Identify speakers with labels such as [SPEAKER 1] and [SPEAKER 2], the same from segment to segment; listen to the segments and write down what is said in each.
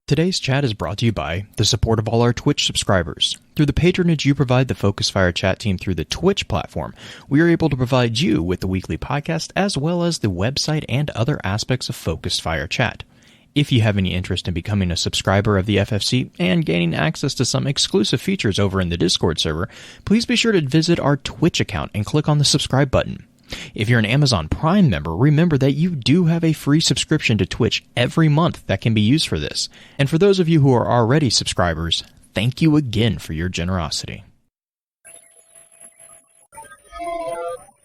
[SPEAKER 1] Today's chat is brought to you by the support of all our Twitch subscribers. Through the patronage you provide the Focus Fire chat team through the Twitch platform, we are able to provide you with the weekly podcast as well as the website and other aspects of Focus Fire chat. If you have any interest in becoming a subscriber of the FFC and gaining access to some exclusive features over in the Discord server, please be sure to visit our Twitch account and click on the subscribe button. If you're an Amazon Prime member, remember that you do have a free subscription to Twitch every month that can be used for this. And for those of you who are already subscribers, thank you again for your generosity.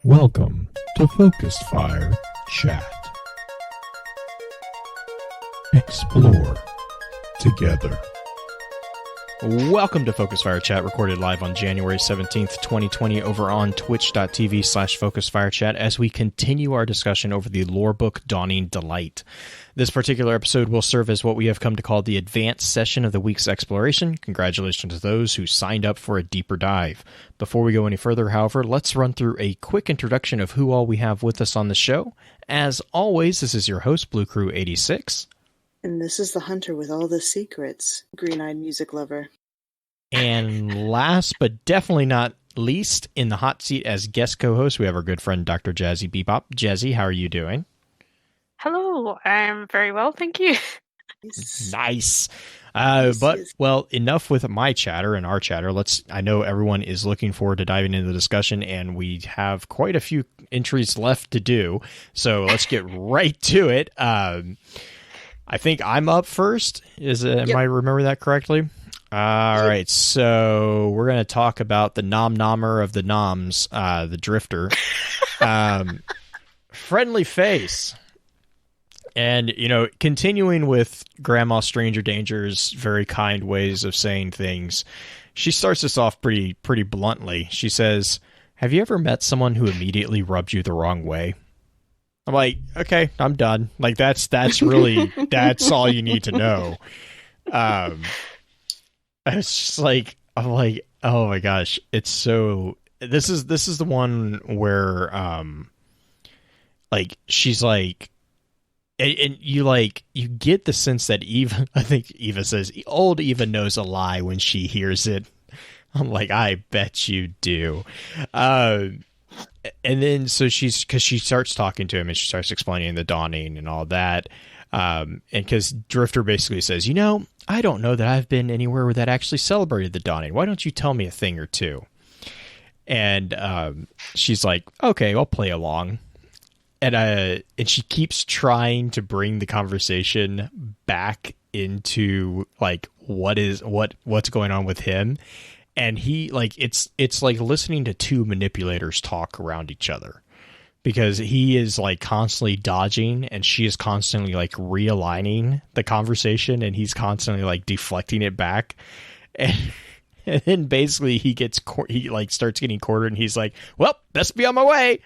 [SPEAKER 2] Welcome to Focus Fire Chat. Explore together.
[SPEAKER 1] Welcome to Focus Fire Chat, recorded live on January 17th, 2020 over on twitch.tv/FocusFireChat as we continue our discussion over the lore book Dawning Delight. This particular episode will serve as what we have come to call the advanced session of the week's exploration. Congratulations to those who signed up for a deeper dive. Before we go any further, however, let's run through a quick introduction of who all we have with us on the show. As always, this is your host, Blue Crew 86.
[SPEAKER 3] And this is the hunter with all the secrets, green-eyed music lover.
[SPEAKER 1] And last but definitely not least, in the hot seat as guest co-host, we have our good friend Dr. DrJazzyBebop. Jazzy, how are you doing?
[SPEAKER 4] Hello, I'm very well, thank you.
[SPEAKER 1] Nice. Well, enough with my chatter and our chatter. I know everyone is looking forward to diving into the discussion, and we have quite a few entries left to do. So let's get right to it. I think I'm up first. Am I remember that correctly? All right, so we're going to talk about the nom-nommer of the noms, the drifter. Friendly face. And, continuing with Grandma Stranger Danger's very kind ways of saying things, she starts this off pretty bluntly. She says, "Have you ever met someone who immediately rubbed you the wrong way?" I'm like, okay, I'm done. Like, that's really, that's all you need to know. It's just like, I'm like, oh my gosh, it's so, this is the one where, like, she's like, and you get the sense that Eva, I think Eva says, old Eva knows a lie when she hears it. I'm like, I bet you do. And then, because she starts talking to him and she starts explaining the dawning and all that. And because Drifter basically says, I don't know that I've been anywhere where that actually celebrated the dawning. Why don't you tell me a thing or two? And she's like, okay, I'll play along. And she keeps trying to bring the conversation back into like what's going on with him. And he it's like listening to two manipulators talk around each other, because he is like constantly dodging and she is constantly like realigning the conversation, and he's constantly like deflecting it back. And then basically he starts getting cornered, and he's like, well, best be on my way.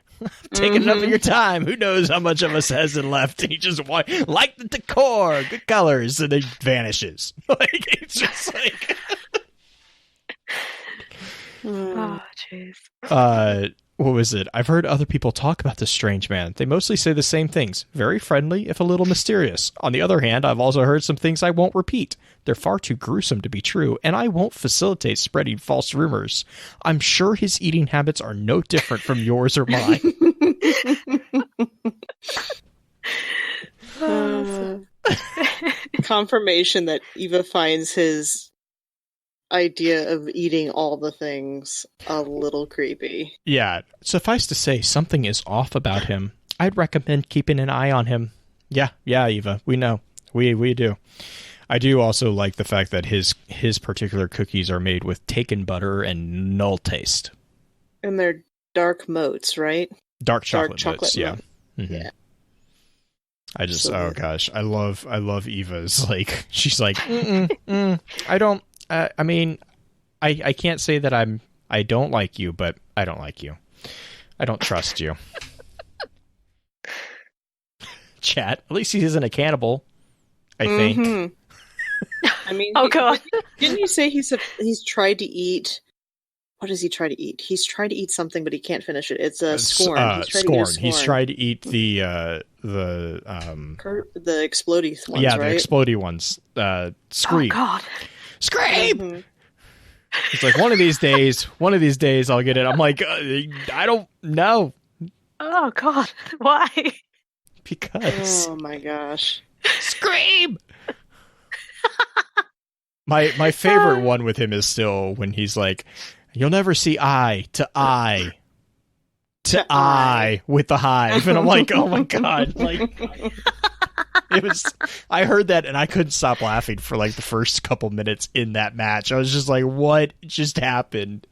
[SPEAKER 1] Taking enough of your time. Who knows how much of us has left? And he just like the decor, good colors, and then vanishes. Like, it's just like
[SPEAKER 4] Oh, jeez.
[SPEAKER 1] What was it? I've heard other people talk about this strange man. They mostly say the same things. Very friendly, if a little mysterious. On the other hand, I've also heard some things I won't repeat. They're far too gruesome to be true, and I won't facilitate spreading false rumors. I'm sure his eating habits are no different from yours or mine.
[SPEAKER 3] Confirmation that Eva finds his idea of eating all the things a little creepy.
[SPEAKER 1] Yeah, suffice to say, something is off about him. I'd recommend keeping an eye on him. Yeah, Eva, we know. We do. I do also like the fact that his particular cookies are made with taken butter and null taste.
[SPEAKER 3] And they're dark motes, right?
[SPEAKER 1] Dark chocolate motes, yeah.
[SPEAKER 3] Mm-hmm. Yeah.
[SPEAKER 1] I just, oh gosh, I love Eva's, like, she's like, I don't, I mean, I can't say that I don't like you, but I don't like you. I don't trust you. Chat. At least he isn't a cannibal, I think.
[SPEAKER 3] I mean,
[SPEAKER 4] oh god,
[SPEAKER 3] didn't you say he's tried to eat what does he try to eat? He's trying to eat something, but he can't finish it. It's a scorn.
[SPEAKER 1] He's tried to eat the
[SPEAKER 3] explodey ones,
[SPEAKER 1] yeah,
[SPEAKER 3] right?
[SPEAKER 1] the explodey ones. Scream.
[SPEAKER 4] Oh God.
[SPEAKER 1] Scream!
[SPEAKER 3] Mm-hmm.
[SPEAKER 1] It's like one of these days I'll get it. I'm like, I don't know.
[SPEAKER 4] Oh God. Why?
[SPEAKER 1] Because.
[SPEAKER 3] Oh my gosh.
[SPEAKER 1] Scream! My favorite one with him is still when he's like, you'll never see eye to eye to eye with the hive. And I'm like, oh my God. Like, it was, I heard that and I couldn't stop laughing for like the first couple minutes in that match. I was just like, what just happened?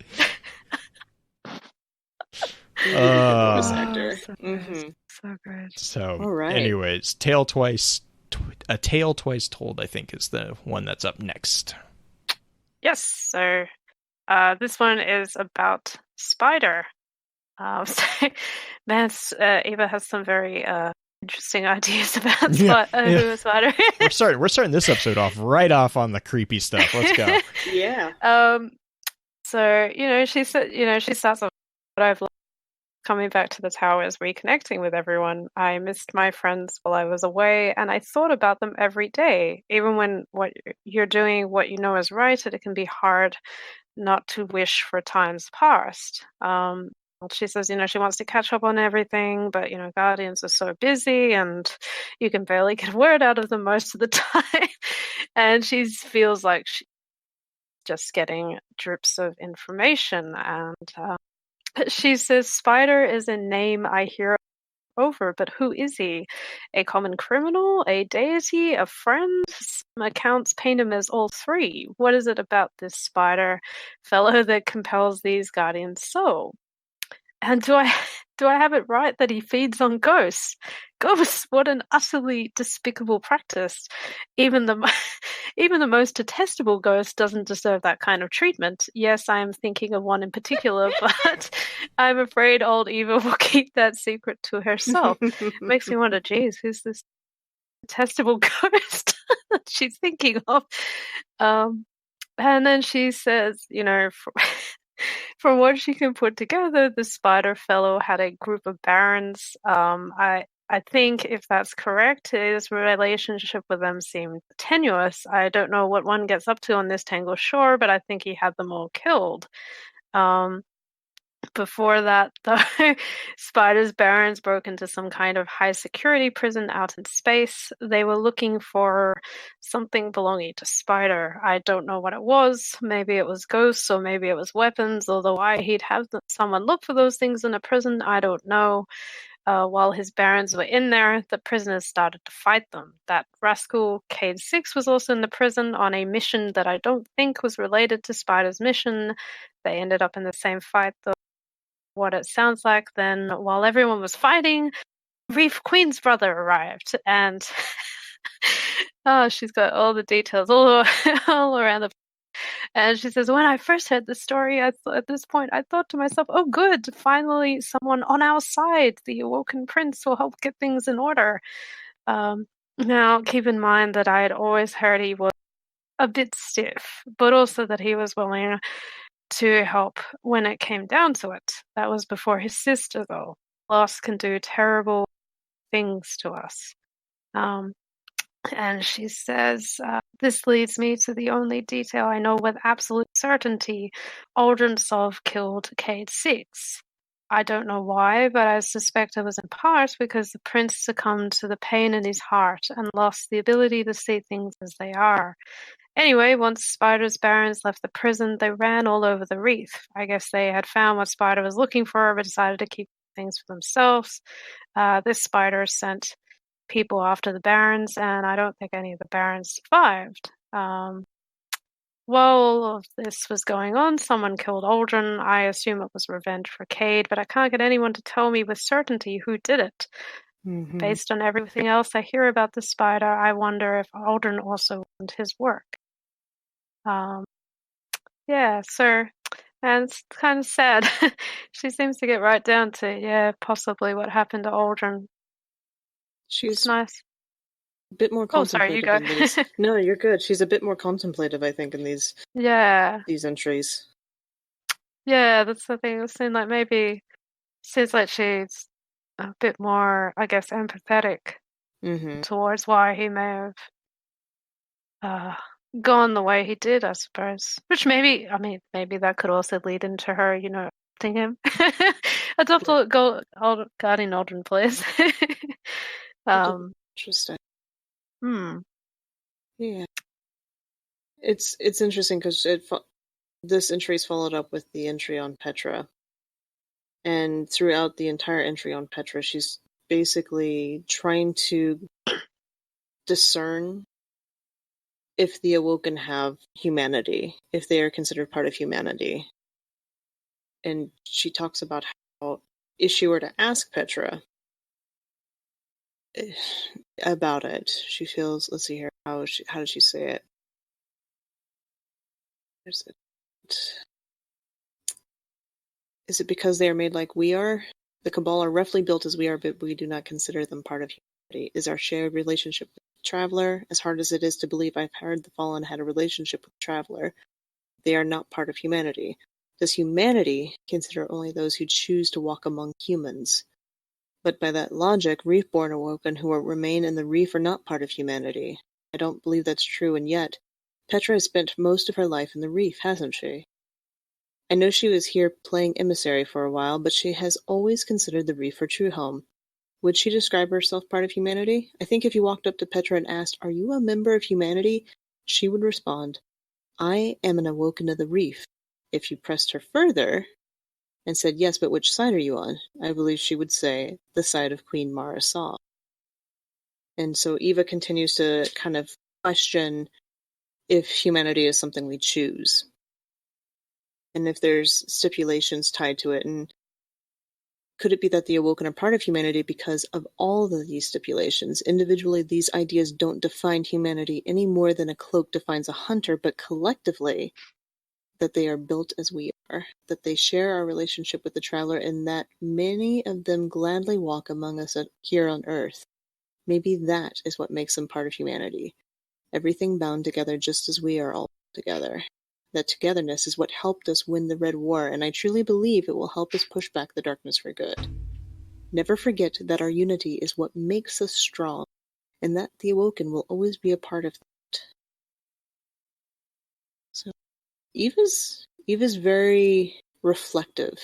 [SPEAKER 3] This actor.
[SPEAKER 4] So
[SPEAKER 3] Mm-hmm.
[SPEAKER 4] good. So good.
[SPEAKER 1] So,
[SPEAKER 3] All right.
[SPEAKER 1] anyways, A Tale Twice Told, I think, is the one that's up next.
[SPEAKER 4] Yes. So, this one is about Spider. Man, Eva has some very interesting ideas about who a spider is.
[SPEAKER 1] We're starting this episode right off on the creepy stuff. Let's go.
[SPEAKER 3] Yeah.
[SPEAKER 4] So she starts off. What I've learned coming back to the towers, reconnecting with everyone. I missed my friends while I was away, and I thought about them every day. Even when what you're doing, what you know is right, it can be hard not to wish for times past. She says, she wants to catch up on everything, but, Guardians are so busy and you can barely get a word out of them most of the time. And she feels like she's just getting drips of information. And she says, Spider is a name I hear over, but who is he? A common criminal? A deity? A friend? Some accounts paint him as all three. What is it about this spider fellow that compels these Guardians so? And do I have it right that he feeds on ghosts? Ghosts, what an utterly despicable practice. Even the most detestable ghost doesn't deserve that kind of treatment. Yes, I am thinking of one in particular, but I'm afraid old Eva will keep that secret to herself. Makes me wonder, geez, who's this detestable ghost that she's thinking of? And then she says, from what she can put together, the spider fellow had a group of barons. I think if that's correct, his relationship with them seemed tenuous. I don't know what one gets up to on this Tangle Shore, but I think he had them all killed. Before that, though, Spider's barons broke into some kind of high-security prison out in space. They were looking for something belonging to Spider. I don't know what it was. Maybe it was ghosts, or maybe it was weapons, although why he'd have someone look for those things in a prison, I don't know. While his barons were in there, the prisoners started to fight them. That rascal, Cade 6, was also in the prison on a mission that I don't think was related to Spider's mission. They ended up in the same fight, though. What it sounds like then, while everyone was fighting, Reef Queen's brother arrived, and she's got all the details all around the. And she says, when I first heard the story, at this point, I thought to myself, oh, good, finally someone on our side. The awoken prince will help get things in order. Now, keep in mind that I had always heard he was a bit stiff, but also that he was willing to help when it came down to it. That was before his sister, though. Loss can do terrible things to us. And she says, this leads me to the only detail I know with absolute certainty. Aldrin Sov killed Cade 6. I don't know why, but I suspect it was in part because the prince succumbed to the pain in his heart and lost the ability to see things as they are. Anyway, once Spider's barons left the prison, they ran all over the reef. I guess they had found what Spider was looking for, but decided to keep things for themselves. This Spider sent people after the barons, and I don't think any of the barons survived. While all of this was going on, someone killed Aldrin. I assume it was revenge for Cade, but I can't get anyone to tell me with certainty who did it. Mm-hmm. Based on everything else I hear about the spider, I wonder if Aldrin also wasn't his work. And it's kind of sad. She seems to get right down to, possibly what happened to Aldrin.
[SPEAKER 3] She's
[SPEAKER 4] nice.
[SPEAKER 3] A bit more contemplative.
[SPEAKER 4] Oh, sorry, you go.
[SPEAKER 3] No, you're good. She's a bit more contemplative, I think, in these entries.
[SPEAKER 4] Yeah, that's the thing. It seems like she's a bit more, I guess, empathetic
[SPEAKER 3] Mm-hmm.
[SPEAKER 4] towards why he may have uh, gone the way he did, I suppose. Which maybe that could also lead into her, adopting him. Adopt a guardian Aldrin, please.
[SPEAKER 3] Interesting.
[SPEAKER 4] Hmm.
[SPEAKER 3] Yeah. It's interesting because this entry is followed up with the entry on Petra. And throughout the entire entry on Petra, she's basically trying to discern if the Awoken have humanity, if they are considered part of humanity. And she talks about how, if she were to ask Petra about it, she feels, let's see here, how did she say it? Is it because they are made like we are? The Cabal are roughly built as we are, but we do not consider them part of humanity. Is our shared relationship with the Traveler, as hard as it is to believe I've heard the Fallen had a relationship with the Traveler, they are not part of humanity. Does humanity consider only those who choose to walk among humans? But by that logic, Reef-born Awoken who remain in the Reef are not part of humanity. I don't believe that's true, and yet, Petra has spent most of her life in the Reef, hasn't she? I know she was here playing emissary for a while, but she has always considered the Reef her true home. Would she describe herself part of humanity? I think if you walked up to Petra and asked, "Are you a member of humanity?" she would respond, "I am an Awoken of the Reef." If you pressed her further and said, "Yes, but which side are you on?" I believe she would say, "The side of Queen Mara Saw." And so Eva continues to kind of question if humanity is something we choose, and if there's stipulations tied to it, and could it be that the Awoken are part of humanity because of all of these stipulations? Individually, these ideas don't define humanity any more than a cloak defines a hunter, but collectively, that they are built as we are, that they share our relationship with the Traveler, and that many of them gladly walk among us here on Earth. Maybe that is what makes them part of humanity. Everything bound together just as we are all together. That togetherness is what helped us win the Red War, and I truly believe it will help us push back the darkness for good. Never forget that our unity is what makes us strong, and that the Awoken will always be a part of that. So, Eva's very reflective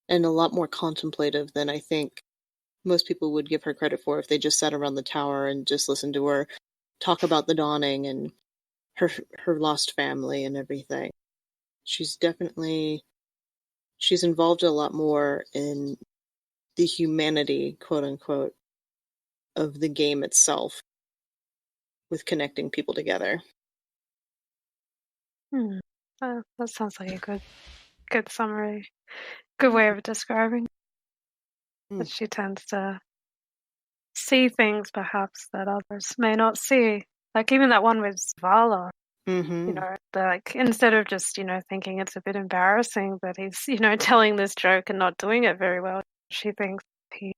[SPEAKER 3] and a lot more contemplative than I think most people would give her credit for if they just sat around the tower and just listened to her talk about the dawning and her lost family and everything. She's involved a lot more in the humanity, quote unquote, of the game itself, with connecting people together.
[SPEAKER 4] That sounds like a good summary, good way of describing. That she tends to see things perhaps that others may not see. Like even that one with Vala.
[SPEAKER 3] Mm-hmm.
[SPEAKER 4] Instead of just, thinking it's a bit embarrassing that he's, telling this joke and not doing it very well, she thinks he's,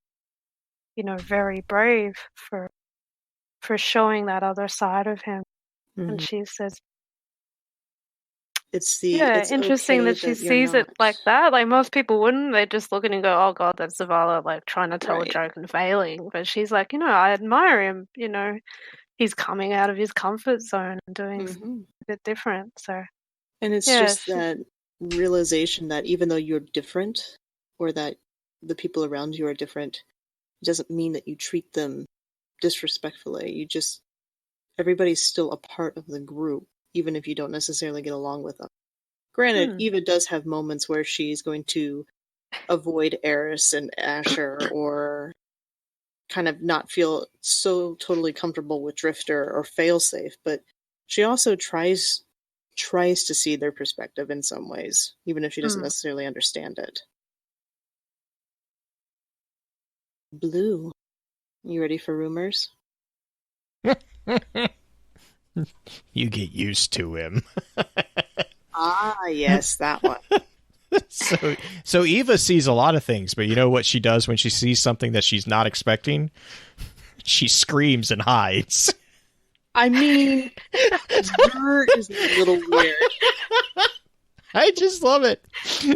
[SPEAKER 4] very brave for showing that other side of him. Mm-hmm. And she says,
[SPEAKER 3] it's
[SPEAKER 4] interesting
[SPEAKER 3] okay
[SPEAKER 4] that she sees it like that. Like most people wouldn't. They just look at it and go, "Oh God, that's Zavala, like trying to tell a joke and failing." But she's like, I admire him. He's coming out of his comfort zone and doing something a bit different. So,
[SPEAKER 3] and it's just that realization that even though you're different, or that the people around you are different, it doesn't mean that you treat them disrespectfully. Everybody's still a part of the group, even if you don't necessarily get along with them. Granted, Eva does have moments where she's going to avoid Eris and Asher, or kind of not feel so totally comfortable with Drifter or Failsafe, but she also tries to see their perspective in some ways, even if she doesn't necessarily understand it. Blue, you ready for rumors?
[SPEAKER 1] You get used to him.
[SPEAKER 3] Ah, yes, that one.
[SPEAKER 1] So Eva sees a lot of things, but you know what she does when she sees something that she's not expecting? She screams and hides.
[SPEAKER 3] I mean, Zer is a little weird.
[SPEAKER 1] I just love it.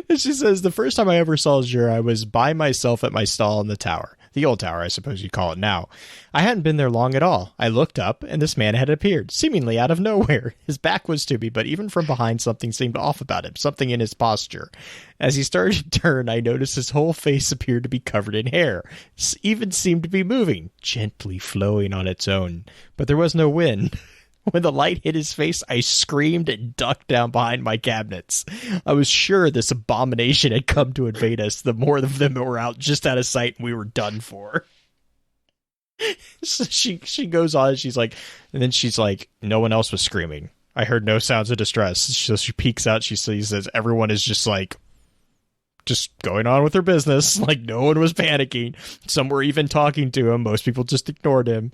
[SPEAKER 1] And she says, the first time I ever saw Zur, I was by myself at my stall in the tower. The old tower, I suppose you call it now. I hadn't been there long at all. I looked up, and this man had appeared, seemingly out of nowhere. His back was to me, but even from behind, something seemed off about him, something in his posture. As he started to turn, I noticed his whole face appeared to be covered in hair. Even seemed to be moving, gently flowing on its own. But there was no wind. When the light hit his face, I screamed and ducked down behind my cabinets. I was sure this abomination had come to invade us. The more of them were out, just out of sight, and we were done for. So she goes on, and then she's like, no one else was screaming. I heard no sounds of distress. So she peeks out, she says, everyone is just going on with their business. Like, no one was panicking. Some were even talking to him. Most people just ignored him.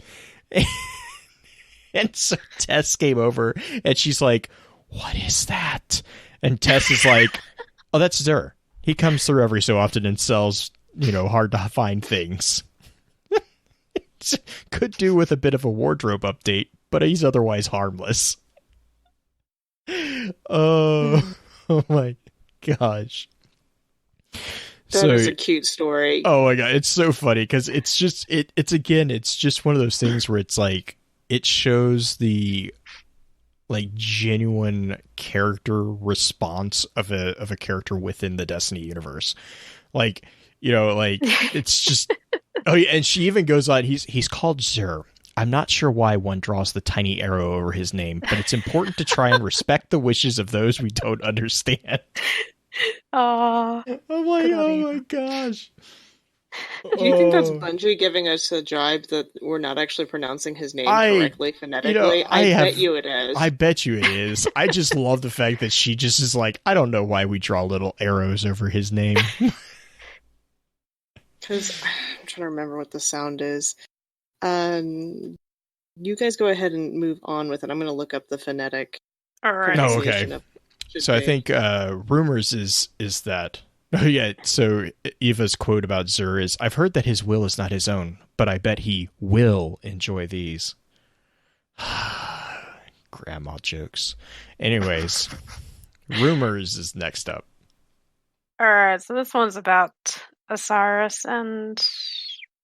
[SPEAKER 1] And so Tess came over, and she's like, what is that? And Tess is like, oh, that's Zur. He comes through every so often and sells, hard to find things. Could do with a bit of a wardrobe update, but he's otherwise harmless. Oh my gosh.
[SPEAKER 3] That was a cute story.
[SPEAKER 1] Oh my god, it's so funny because it's just it's just one of those things where it's like it shows the genuine character response of a character within the Destiny universe. It's just oh yeah, and she even goes on, he's called Zur. I'm not sure why one draws the tiny arrow over his name, but it's important to try and respect the wishes of those we don't understand.
[SPEAKER 4] Oh,
[SPEAKER 1] I'm like, oh my gosh.
[SPEAKER 3] Do you think that's Bungie giving us a jibe that we're not actually pronouncing his name correctly phonetically? I bet you it is.
[SPEAKER 1] I bet you it is. I just love the fact that she just is like, I don't know why we draw little arrows over his name.
[SPEAKER 3] Because I'm trying to remember what the sound is. You guys go ahead and move on with it. I'm going to look up the phonetic.
[SPEAKER 4] All right.
[SPEAKER 1] Oh, okay. So I think rumors is that. Oh yeah. So Eva's quote about Zur is, "I've heard that his will is not his own, but I bet he will enjoy these." Grandma jokes. Anyways, rumors is next up.
[SPEAKER 4] All right. So this one's about Osiris and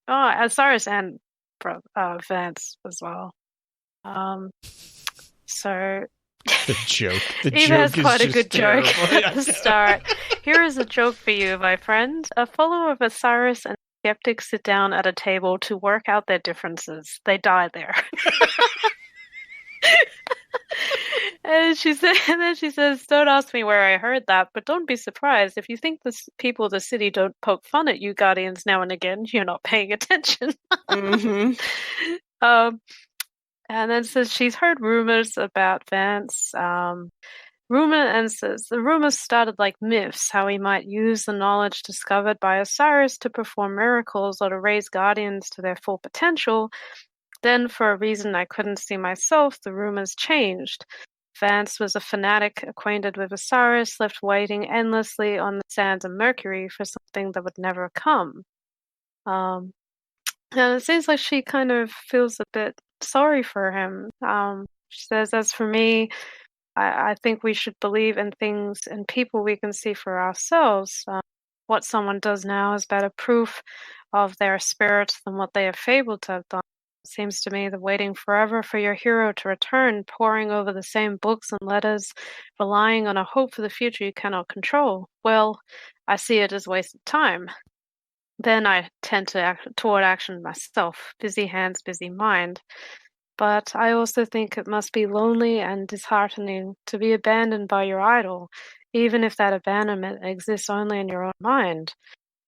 [SPEAKER 4] Vance as well. So
[SPEAKER 1] the joke.
[SPEAKER 4] Eva has quite a good joke at the start. Here is a joke for you, my friend. A follower of Osiris and skeptics sit down at a table to work out their differences. They die there. And then she says, "Don't ask me where I heard that, but don't be surprised if you think the people of the city don't poke fun at you Guardians now and again. You're not paying attention."
[SPEAKER 3] Mm-hmm.
[SPEAKER 4] And then says she's heard rumors about Vance. Says the rumors started like myths, how he might use the knowledge discovered by Osiris to perform miracles or to raise Guardians to their full potential. Then, for a reason I couldn't see myself, the rumors changed. Vance was a fanatic acquainted with Osiris, left waiting endlessly on the sands of Mercury for something that would never come. And it seems like she kind of feels a bit sorry for him. She says, as for me, I think we should believe in things and people we can see for ourselves. What someone does now is better proof of their spirit than what they are fabled to have done. It seems to me that waiting forever for your hero to return, poring over the same books and letters, relying on a hope for the future you cannot control, well, I see it as wasted time. Then I tend to act toward action myself. Busy hands, busy mind. But I also think it must be lonely and disheartening to be abandoned by your idol, even if that abandonment exists only in your own mind.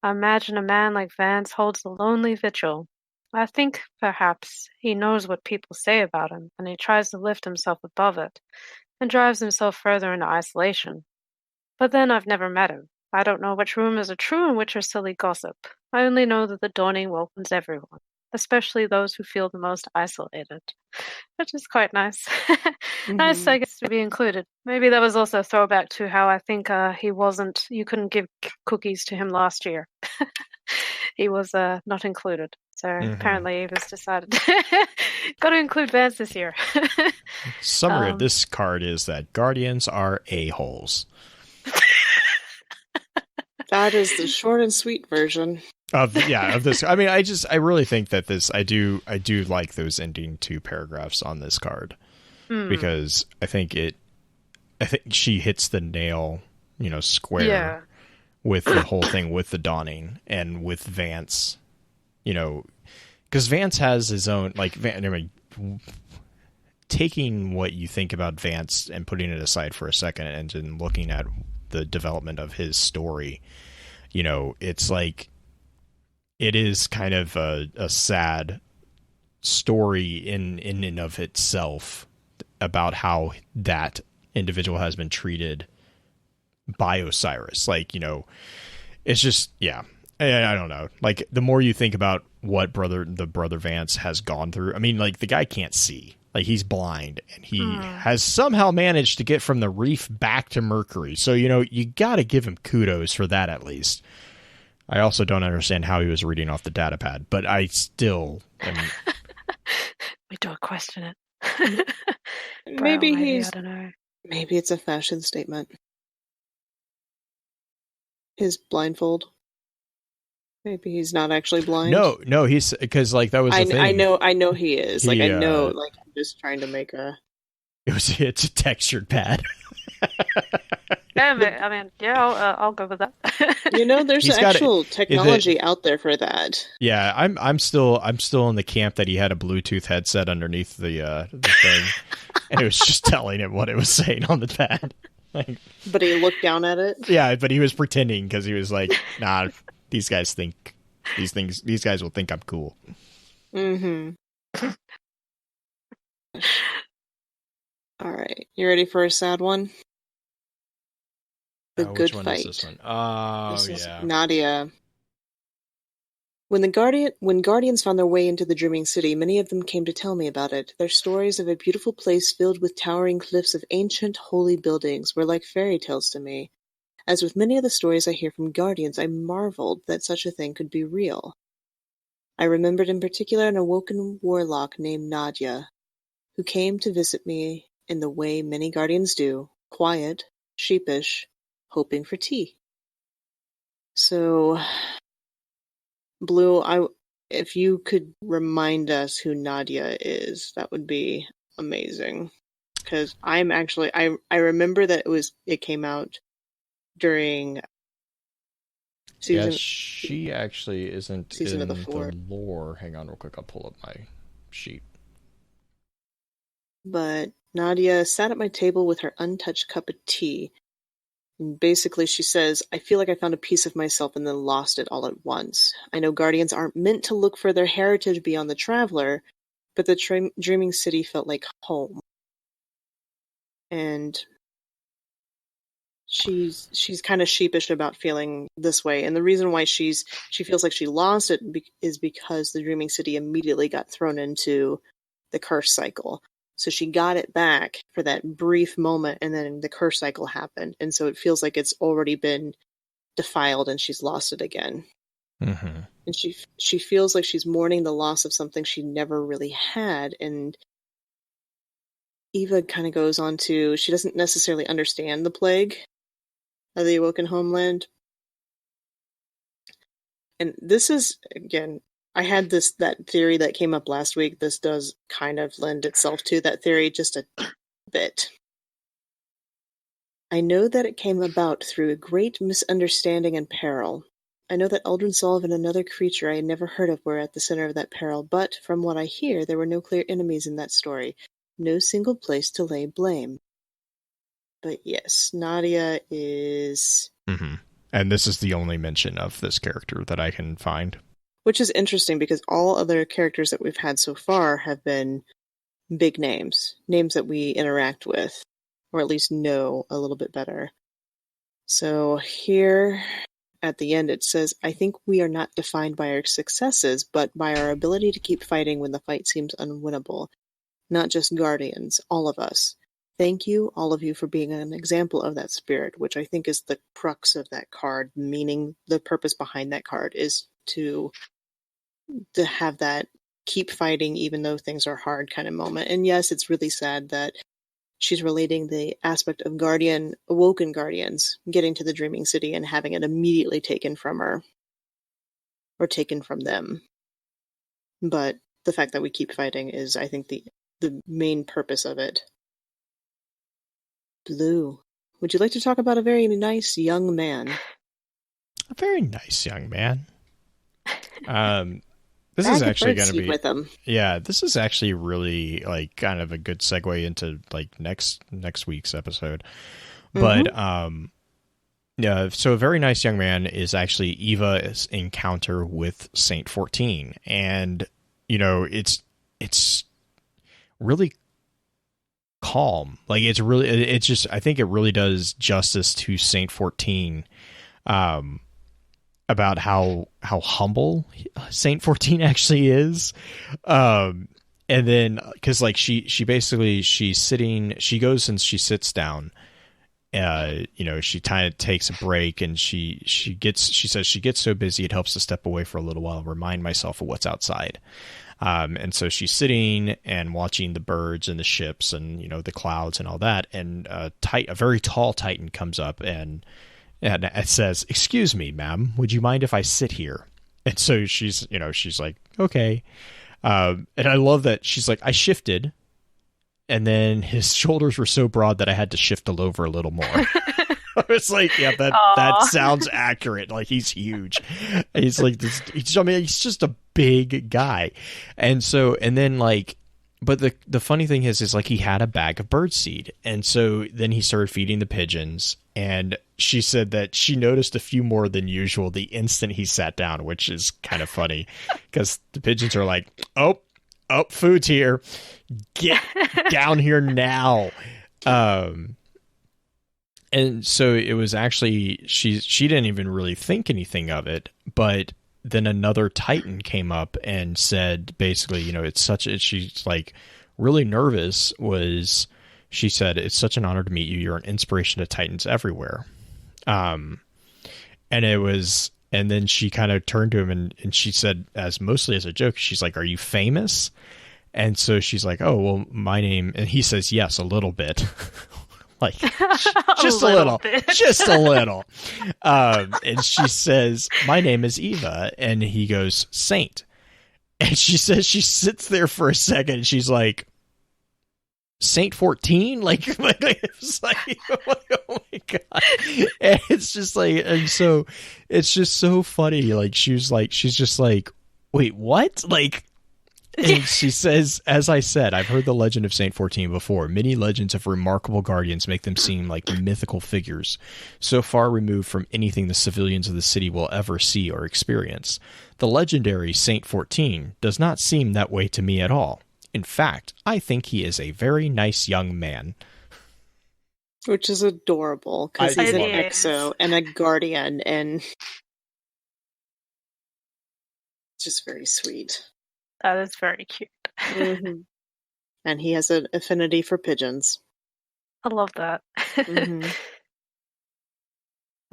[SPEAKER 4] I imagine a man like Vance holds a lonely vigil. I think, perhaps, he knows what people say about him, and he tries to lift himself above it, and drives himself further into isolation. But then I've never met him. I don't know which rumors are true and which are silly gossip. I only know that the dawning welcomes everyone, especially those who feel the most isolated. Which is quite nice. Nice, I guess, to be included. Maybe that was also a throwback to how I think you couldn't give cookies to him last year. He was not included. So apparently Eva's decided, got to include Vance this year.
[SPEAKER 1] Summary of this card is that Guardians are a-holes.
[SPEAKER 3] That is the short and sweet version.
[SPEAKER 1] Of this. I mean, I really think that I do like those ending 2 paragraphs on this card because I think she hits the nail, square with the whole thing with the dawning and with Vance, because Vance has his own, taking what you think about Vance and putting it aside for a second and then looking at the development of his story, it's like, it is kind of a sad story in and of itself about how that individual has been treated by Osiris. It's just, I don't know. Like, the more you think about what the brother Vance has gone through, I mean, the guy can't see. Like, he's blind, and he has somehow managed to get from the reef back to Mercury. So, you got to give him kudos for that, at least. I also don't understand how he was reading off the data pad, but I still
[SPEAKER 4] We don't question it.
[SPEAKER 3] Maybe
[SPEAKER 4] I don't know.
[SPEAKER 3] Maybe it's a fashion statement. His blindfold. Maybe he's not actually blind.
[SPEAKER 1] No, he's, because that was the thing.
[SPEAKER 3] I know he is. I know. I'm just trying to make a.
[SPEAKER 1] It's a textured pad.
[SPEAKER 4] I'll go with that.
[SPEAKER 3] There's actual technology out there for that.
[SPEAKER 1] Yeah, I'm still in the camp that he had a Bluetooth headset underneath the thing, and it was just telling him what it was saying on the pad.
[SPEAKER 3] But he looked down at it.
[SPEAKER 1] Yeah, but he was pretending because he was like, "Nah, these guys think these things. These guys will think I'm cool."
[SPEAKER 3] Mm-hmm. All right, you ready for a sad one? The good fight.
[SPEAKER 1] Is this one? Oh,
[SPEAKER 3] this is
[SPEAKER 1] yeah.
[SPEAKER 3] Nadia. When Guardians found their way into the Dreaming City, many of them came to tell me about it. Their stories of a beautiful place filled with towering cliffs of ancient, holy buildings were like fairy tales to me. As with many of the stories I hear from Guardians, I marveled that such a thing could be real. I remembered in particular an awoken warlock named Nadia, who came to visit me in the way many Guardians do, quiet, sheepish, hoping for tea. So, Blue, if you could remind us who Nadia is, that would be amazing. Because I remember that it came out during season.
[SPEAKER 1] Yeah, she actually isn't
[SPEAKER 3] season
[SPEAKER 1] in
[SPEAKER 3] of the 4.
[SPEAKER 1] the lore. Hang on real quick, I'll pull up my sheet.
[SPEAKER 3] But Nadia sat at my table with her untouched cup of tea. And basically, she says, I feel like I found a piece of myself and then lost it all at once. I know Guardians aren't meant to look for their heritage beyond the Traveler, but the Dreaming City felt like home. And she's kind of sheepish about feeling this way. And the reason why she feels like she lost it is because the Dreaming City immediately got thrown into the curse cycle. So she got it back for that brief moment, and then the curse cycle happened. And so it feels like it's already been defiled and she's lost it again.
[SPEAKER 1] Mm-hmm.
[SPEAKER 3] And she feels like she's mourning the loss of something she never really had. And Eva kind of goes on to, she doesn't necessarily understand the plague of the Awoken Homeland. And this is, again, I had that theory that came up last week. This does kind of lend itself to that theory just a bit. I know that it came about through a great misunderstanding and peril. I know that Aldrin Solve and another creature I had never heard of were at the center of that peril, but from what I hear, there were no clear enemies in that story. No single place to lay blame. But yes, Nadia is...
[SPEAKER 1] Mm-hmm. And this is the only mention of this character that I can find.
[SPEAKER 3] Which is interesting because all other characters that we've had so far have been big names. Names that we interact with, or at least know a little bit better. So here at the end it says, I think we are not defined by our successes, but by our ability to keep fighting when the fight seems unwinnable. Not just Guardians, all of us. Thank you, all of you, for being an example of that spirit, which I think is the crux of that card, meaning the purpose behind that card is to have that keep fighting even though things are hard kind of moment. And yes, it's really sad that she's relating the aspect of awoken guardians getting to the Dreaming City and having it immediately taken from her. Or taken from them. But the fact that we keep fighting is, I think, the main purpose of it. Blue, would you like to talk about a very nice young man?
[SPEAKER 1] A very nice young man. This is actually going to be
[SPEAKER 3] with him.
[SPEAKER 1] Yeah, this is actually really like kind of a good segue into like next week's episode. But yeah, so a very nice young man is actually Eva's encounter with Saint 14, and it's really calm. Like it's just, I think it really does justice to Saint 14, about how humble Saint 14 actually is. And then because like she goes and she sits down. She kind of takes a break, and she says she gets so busy it helps to step away for a little while and remind myself of what's outside. And so she's sitting and watching the birds and the ships and the clouds and all that, and a very tall Titan comes up and it says, "Excuse me, ma'am, would you mind if I sit here?" And so she's like, "Okay." And I love that she's like, "I shifted." And then his shoulders were so broad that I had to shift over a little more. I was like, yeah, that sounds accurate. Like, he's huge. He's like this. He's just a big guy. And then like, but the funny thing is like he had a bag of birdseed. And so then he started feeding the pigeons. And she said that she noticed a few more than usual the instant he sat down, which is kind of funny because the pigeons are like, oh, food's here. Get down here now. And so it was actually, she didn't even really think anything of it, but then another Titan came up and said, basically, she's like really nervous she said, "It's such an honor to meet you. You're an inspiration to Titans everywhere." And then she kind of turned to him and she said, mostly as a joke, she's like, "Are you famous?" And so she's like, "Oh, well, my name," and he says, "Yes, a little bit." Like, just a little. Just a little. And she says, "My name is Eva." And he goes, "Saint." And she says she sits there for a second and she's like, "Saint 14?" Like, it's like, oh my God. And it's just like, and so it's just so funny. Like, she's just like, "Wait, what?" Like, and she says, "As I said, I've heard the legend of Saint 14 before. Many legends of remarkable guardians make them seem like mythical figures, so far removed from anything the civilians of the city will ever see or experience. The legendary Saint 14 does not seem that way to me at all. In fact, I think he is a very nice young man."
[SPEAKER 3] Which is adorable, because he's an exo and a guardian, and just very sweet.
[SPEAKER 4] That is very cute.
[SPEAKER 3] Mm-hmm. And he has an affinity for pigeons.
[SPEAKER 4] I love that.
[SPEAKER 3] Mm-hmm.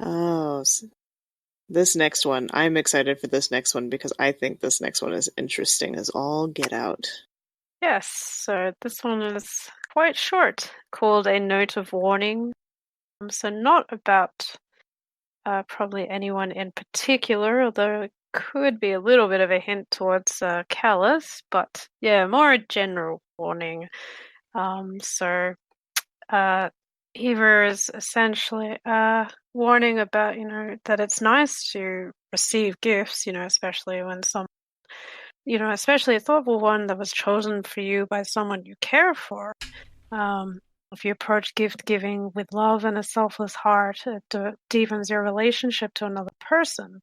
[SPEAKER 3] Oh, this next one. I'm excited for this next one because I think this next one is interesting as all get out.
[SPEAKER 4] Yes, so this one is quite short, called A Note of Warning. So not about probably anyone in particular, although it could be a little bit of a hint towards Callus, but yeah, more a general warning. So Eva is essentially warning about, that it's nice to receive gifts, especially when especially a thoughtful one that was chosen for you by someone you care for. If you approach gift giving with love and a selfless heart, it deepens your relationship to another person.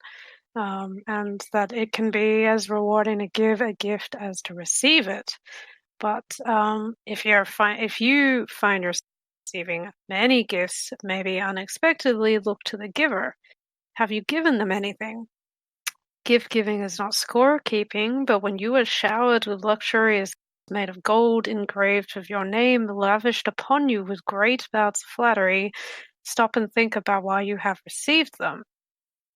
[SPEAKER 4] And that it can be as rewarding to give a gift as to receive it. But if you find yourself receiving many gifts, maybe unexpectedly, look to the giver. Have you given them anything? Gift giving is not scorekeeping, but when you are showered with luxurious made of gold engraved with your name, lavished upon you with great bouts of flattery, stop and think about why you have received them.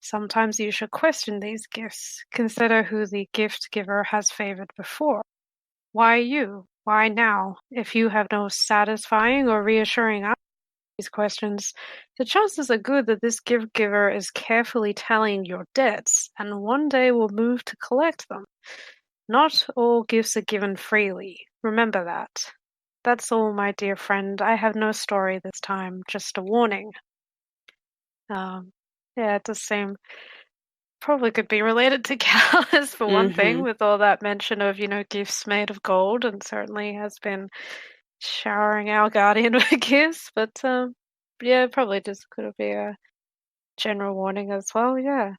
[SPEAKER 4] Sometimes you should question these gifts. Consider who the gift giver has favored before. Why you? Why now? If you have no satisfying or reassuring answers to these questions, the chances are good that this gift giver is carefully tallying your debts and one day will move to collect them. Not all gifts are given freely. Remember that. That's all, my dear friend. I have no story this time, just a warning. Yeah, it does seem probably could be related to Callus for one thing, with all that mention of, gifts made of gold, and certainly has been showering our guardian with gifts. But yeah, probably just could be a general warning as well. Yeah.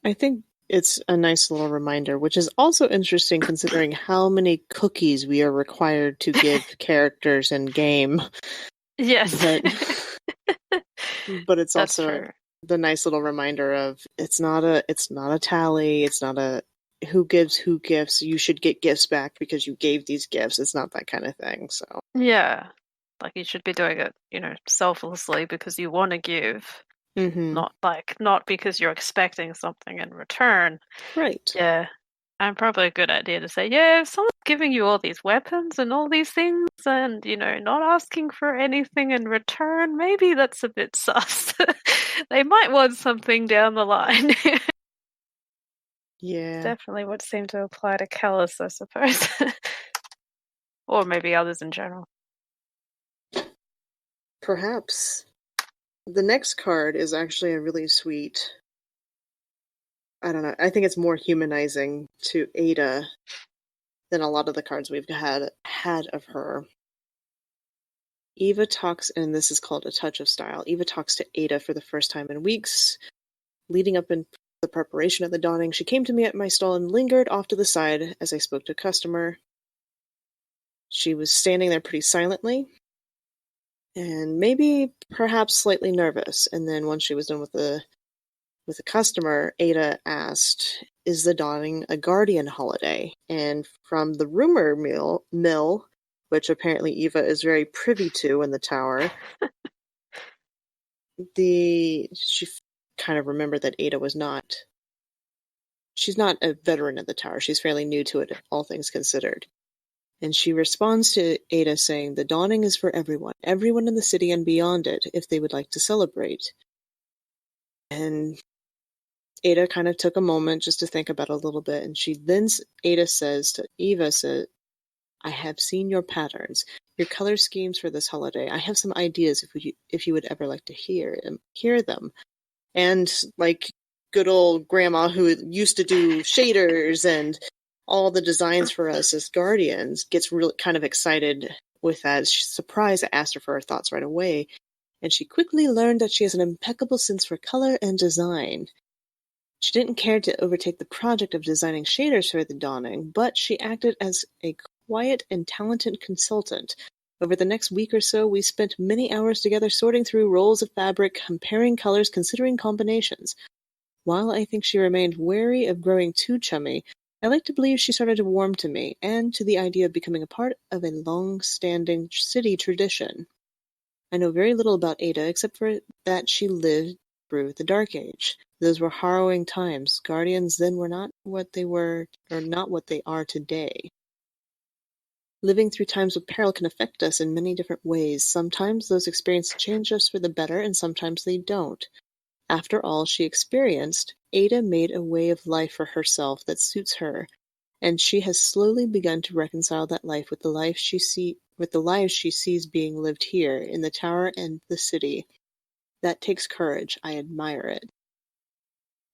[SPEAKER 3] I think it's a nice little reminder, which is also interesting considering how many cookies we are required to give characters in game.
[SPEAKER 4] Yes.
[SPEAKER 3] But it's
[SPEAKER 4] That's
[SPEAKER 3] also
[SPEAKER 4] true.
[SPEAKER 3] the nice little reminder of it's not a tally, it's not a who gives who gifts, you should get gifts back because you gave these gifts. It's not that kind of thing. So
[SPEAKER 4] Yeah. Like you should be doing it, selflessly because you want to give. Not because you're expecting something in return.
[SPEAKER 3] Right.
[SPEAKER 4] Yeah. And probably a good idea to say, yeah, if someone's giving you all these weapons and all these things and, not asking for anything in return, maybe that's a bit sus. They might want something down the line.
[SPEAKER 3] Yeah.
[SPEAKER 4] Definitely would seem to apply to Callus, I suppose. Or maybe others in general.
[SPEAKER 3] Perhaps. The next card is actually a really sweet, I don't know, I think it's more humanizing to Ada than a lot of the cards we've had of her. Eva talks, and this is called a touch of style. Eva talks to Ada for the first time in weeks. Leading up in the preparation of the dawning, she came to me at my stall and lingered off to the side as I spoke to a customer. She was standing there pretty silently, and maybe perhaps slightly nervous. And then once she was done with the customer, Ada asked, "Is the dawning a guardian holiday?" And from the rumor mill, which apparently Eva is very privy to in the tower, she kind of remembered that Ada was not. She's not a veteran of the tower. She's fairly new to it, all things considered. And she responds to Ada saying, "The dawning is for everyone in the city and beyond it, if they would like to celebrate." And Ada kind of took a moment just to think about it a little bit, and Ada says to Eva, "I have seen your patterns, your color schemes for this holiday. I have some ideas if you would ever like to hear them." And like good old grandma who used to do shaders and all the designs for us as guardians gets really kind of excited with that. She's surprised I asked her for her thoughts right away, and she quickly learned that she has an impeccable sense for color and design. She didn't care to overtake the project of designing shaders for the dawning, but she acted as a quiet and talented consultant. Over the next week or so, we spent many hours together sorting through rolls of fabric, comparing colors, considering combinations. While I think she remained wary of growing too chummy, I like to believe she started to warm to me, and to the idea of becoming a part of a long-standing city tradition. I know very little about Ada, except for that she lived through the Dark Age. Those were harrowing times. Guardians then were not what they were, or not what they are today. Living through times of peril can affect us in many different ways. Sometimes those experiences change us for the better, and sometimes they don't. After all she experienced, Ada made a way of life for herself that suits her, and she has slowly begun to reconcile that life with the lives she sees being lived here, in the tower and the city. That takes courage. I admire it.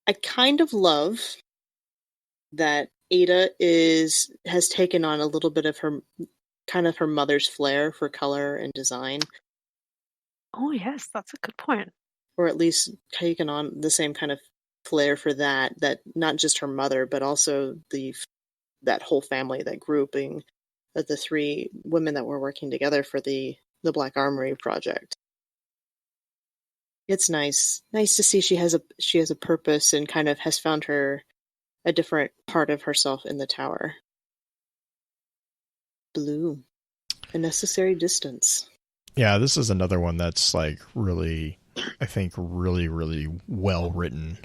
[SPEAKER 3] I kind of love that Ada has taken on a little bit of her mother's flair for color and design.
[SPEAKER 4] Oh yes, that's a good point.
[SPEAKER 3] Or at least taken on the same kind of flair for that not just her mother, but also that whole family, that grouping of the three women that were working together for the Black Armory project. It's nice to see she has a purpose and kind of has found her a different part of herself in the tower. Blue, a necessary distance.
[SPEAKER 1] Yeah, this is another one that's like really, I think, really, really well written.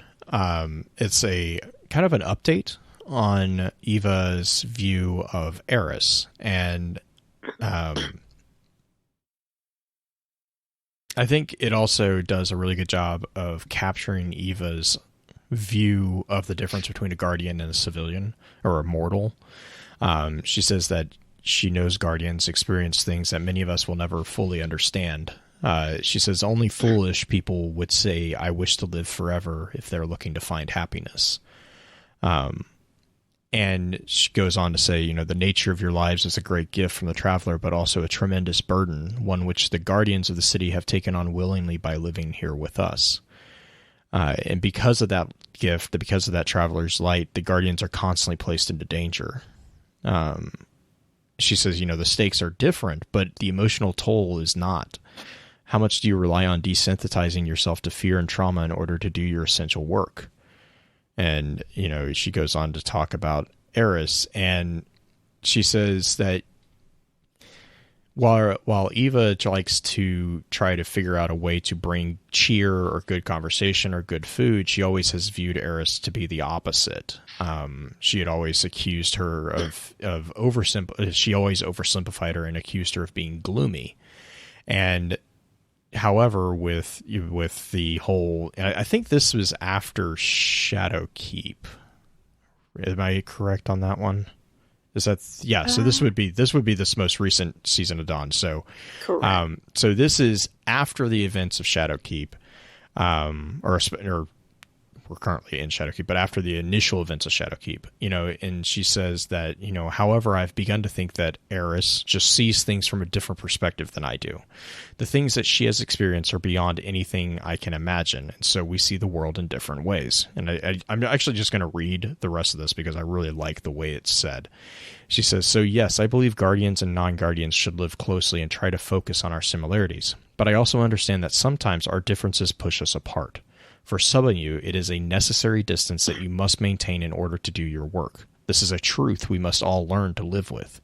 [SPEAKER 1] It's a kind of an update on Eva's view of Eris, and I think it also does a really good job of capturing Eva's view of the difference between a guardian and a civilian or a mortal. She says that she knows guardians experience things that many of us will never fully understand. She says only foolish people would say, "I wish to live forever," if they're looking to find happiness. And she goes on to say, the nature of your lives is a great gift from the traveler, but also a tremendous burden, one which the guardians of the city have taken on willingly by living here with us. And because of that gift, because of that traveler's light, the guardians are constantly placed into danger. She says, the stakes are different, but the emotional toll is not. How much do you rely on desensitizing yourself to fear and trauma in order to do your essential work? And, she goes on to talk about Eris, and she says that while Eva likes to try to figure out a way to bring cheer or good conversation or good food, she always has viewed Eris to be the opposite. She had always accused her she always oversimplified her and accused her of being gloomy. And however, with the whole, I think this was after Shadowkeep. Am I correct on that one? Is that So this would be this most recent season of Dawn. So,
[SPEAKER 3] Correct.
[SPEAKER 1] So this is after the events of Shadowkeep, or we're currently in Shadowkeep, but after the initial events of Shadowkeep, and she says that, however, I've begun to think that Eris just sees things from a different perspective than I do. The things that she has experienced are beyond anything I can imagine, and so we see the world in different ways. And I'm actually just going to read the rest of this because I really like the way it's said. She says, "So yes, I believe guardians and non-guardians should live closely and try to focus on our similarities, but I also understand that sometimes our differences push us apart. For some of you, it is a necessary distance that you must maintain in order to do your work. This is a truth we must all learn to live with.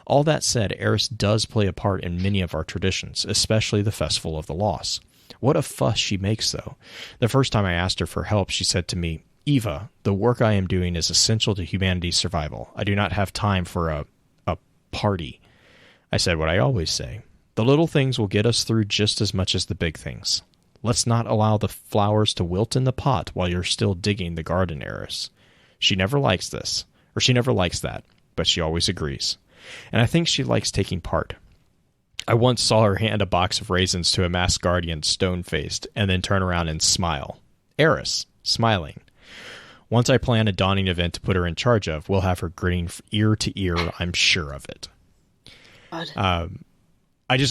[SPEAKER 1] All that said, Eris does play a part in many of our traditions, especially the Festival of the Lost. What a fuss she makes, though. The first time I asked her for help, she said to me, 'Eva, the work I am doing is essential to humanity's survival. I do not have time for a party.' I said what I always say. The little things will get us through just as much as the big things. Let's not allow the flowers to wilt in the pot while you're still digging the garden, Eris. She never likes this, or she never likes that, but she always agrees. And I think she likes taking part. I once saw her hand a box of raisins to a masked guardian stone-faced, and then turn around and smile. Eris, smiling. Once I plan a dawning event to put her in charge of, we'll have her grinning ear to ear, I'm sure of it."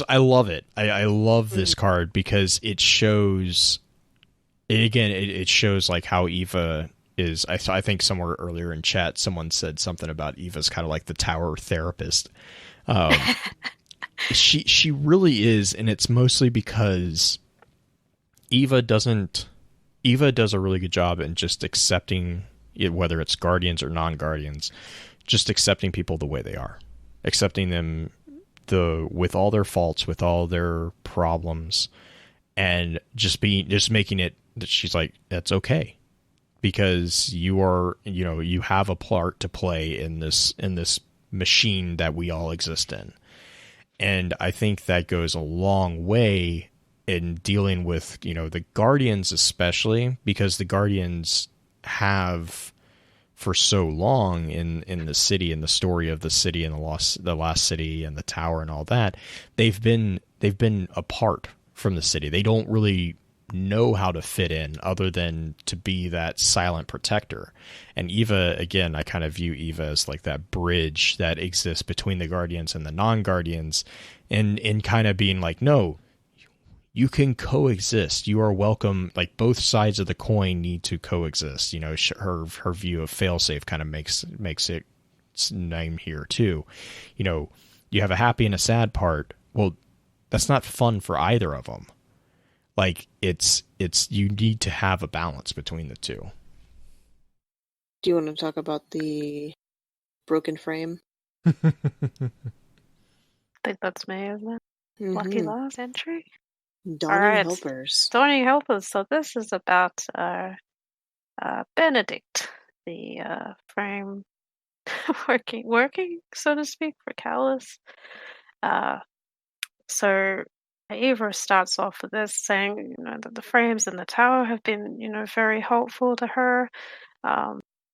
[SPEAKER 1] I love it. I love this card because it shows, it shows like how Eva is. I think somewhere earlier in chat, someone said something about Eva's kind of like the tower therapist. She really is. And it's mostly because Eva does a really good job in just accepting it, whether it's guardians or non-guardians, just accepting people the way they are, accepting them with all their faults, with all their problems, and just making it that she's like, that's okay, because you have a part to play in this machine that we all exist in. And I think that goes a long way in dealing with, the guardians, especially because the guardians have, for so long in the city, and the story of the city and the last city and the tower and all that, they've been apart from the city. They don't really know how to fit in other than to be that silent protector. And Eva, again, I kind of view Eva as like that bridge that exists between the guardians and the non-guardians, and in kind of being like, no, you can coexist. You are welcome. Like, both sides of the coin need to coexist. Her view of failsafe kind of makes it name here too. You have a happy and a sad part. Well, that's not fun for either of them. Like, it's you need to have a balance between the two.
[SPEAKER 3] Do you want to talk about the broken frame?
[SPEAKER 4] I think that's me, isn't it? Lucky last entry.
[SPEAKER 3] Dawning Helpers.
[SPEAKER 4] Dawning Helpers. So this is about Benedict. the frame working, so to speak, for Callus. So Eva starts off with this, saying, that the frames in the tower have been, very helpful to her.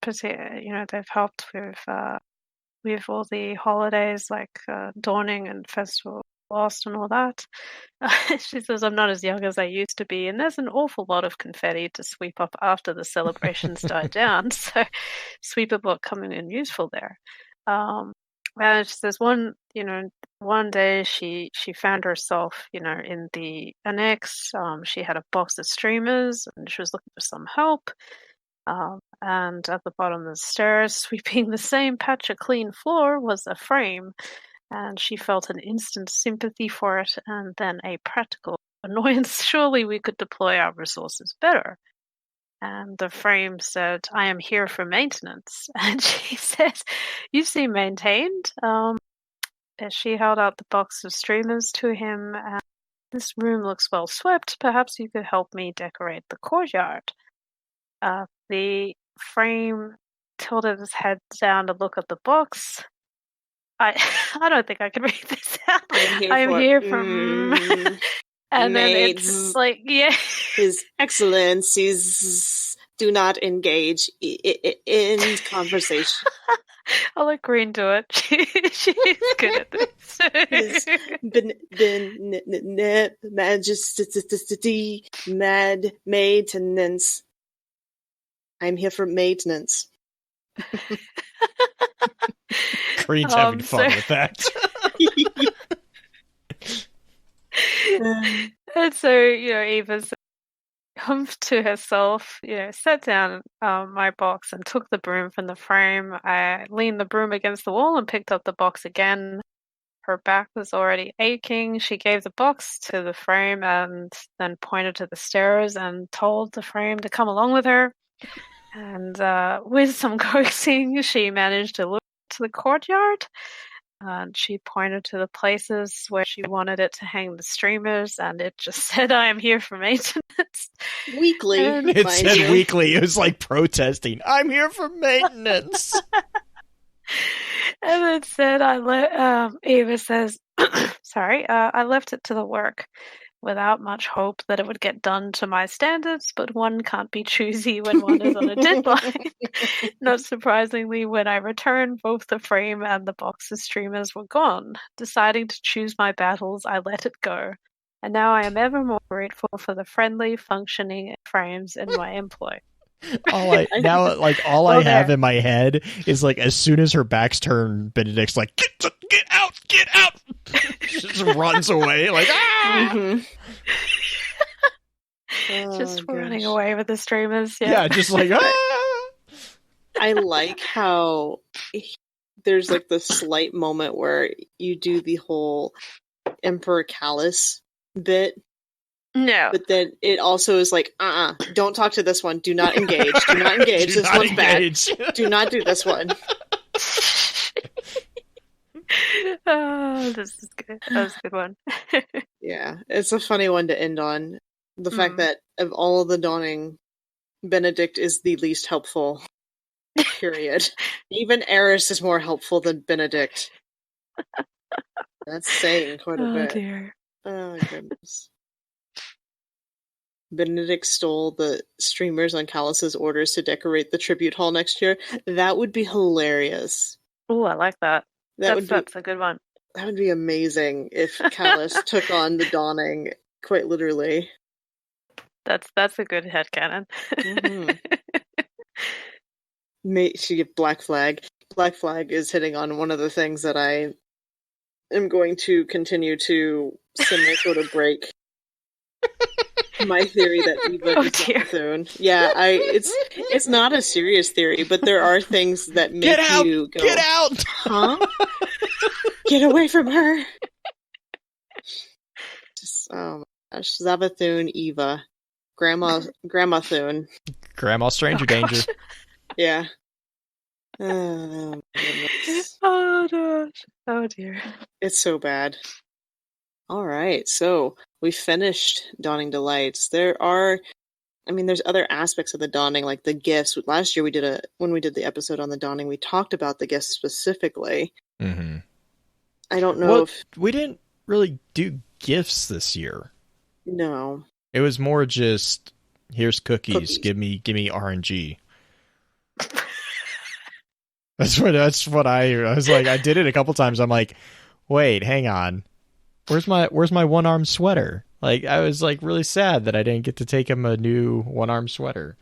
[SPEAKER 4] They've helped with all the holidays like Dawning and Festival of Lost and all that. She says, I'm not as young as I used to be, and there's an awful lot of confetti to sweep up after the celebrations die down, so Sweeper coming in useful there. And she says one day she found herself, in the annex. She had a box of streamers and she was looking for some help. And at the bottom of the stairs, sweeping the same patch of clean floor, was a frame, and she felt an instant sympathy for it and then a practical annoyance. Surely we could deploy our resources better. And the frame said, I am here for maintenance. And she says, you seem maintained. As she held out the box of streamers to him, and this room looks well swept. Perhaps you could help me decorate the courtyard. The frame tilted his head down to look at the box. I don't think I can read this out. I am here for and then it's like, yeah.
[SPEAKER 3] His Excellencies do not engage in conversation.
[SPEAKER 4] I'll let Green do it. She's good at this.
[SPEAKER 3] Majesty, mad maintenance. I'm here for maintenance.
[SPEAKER 1] Green's having fun with that.
[SPEAKER 4] And so, Eva's come to herself, sat down my box and took the broom from the frame. I leaned the broom against the wall and picked up the box again. Her back was already aching. She gave the box to the frame and then pointed to the stairs and told the frame to come along with her. And with some coaxing, she managed to look to the courtyard. And she pointed to the places where she wanted it to hang the streamers, and it just said, I am here for maintenance.
[SPEAKER 3] Weekly.
[SPEAKER 1] It said weekly. It was like protesting. I'm here for maintenance.
[SPEAKER 4] And it said, Eva says, sorry, I left it to the work without much hope that it would get done to my standards, but one can't be choosy when one is on a deadline. Not surprisingly, when I returned, both the frame and the box of streamers were gone. Deciding to choose my battles, I let it go. And now I am ever more grateful for the friendly, functioning frames in my employ.
[SPEAKER 1] All I have in my head is like, as soon as her back's turned, Benedict's like, get out, she just runs away like, ah!
[SPEAKER 3] Mm-hmm.
[SPEAKER 4] Just running away with the streamers.
[SPEAKER 1] Yeah, just like, ah!
[SPEAKER 3] I like how there's like the slight moment where you do the whole Emperor Callus bit.
[SPEAKER 4] No.
[SPEAKER 3] But then it also is like, don't talk to this one. Do not engage. Do not engage. This one's bad. Do not do this one.
[SPEAKER 4] Oh, this is good. That was a good one.
[SPEAKER 3] Yeah, it's a funny one to end on. The fact that of all of the Dawning, Benedict is the least helpful. Period. Even Eris is more helpful than Benedict. That's saying quite a bit.
[SPEAKER 4] Oh dear.
[SPEAKER 3] Oh goodness. Benedict stole the streamers on Callus's orders to decorate the tribute hall next year. That would be hilarious.
[SPEAKER 4] Oh, I like that. That's a good one.
[SPEAKER 3] That would be amazing if Callus took on the Dawning, quite literally.
[SPEAKER 4] That's a good headcanon.
[SPEAKER 3] She get Black Flag. Black Flag is hitting on one of the things that I am going to continue to sort of break. My theory that Eva is not Bethune. Yeah, it's not a serious theory, but there are things that make you go,
[SPEAKER 1] get out!
[SPEAKER 3] Huh? Get away from her! Just, oh my gosh. Zavathune, Eva. Grandma Thune.
[SPEAKER 1] Grandma Stranger Danger.
[SPEAKER 3] Yeah. Oh, my goodness.
[SPEAKER 4] Oh gosh. Oh dear.
[SPEAKER 3] It's so bad. Alright, so we finished Dawning Delights. There are I mean, there's other aspects of the Dawning, like the gifts. Last year when we did the episode on the Dawning, we talked about the gifts specifically.
[SPEAKER 1] Mm-hmm.
[SPEAKER 3] I don't know if
[SPEAKER 1] we didn't really do gifts this year.
[SPEAKER 3] No.
[SPEAKER 1] It was more just here's cookies. Give me RNG. That's what I was like. I did it a couple times. I'm like, wait, hang on. Where's my one-arm sweater? Like, I was like really sad that I didn't get to take him a new one-arm sweater.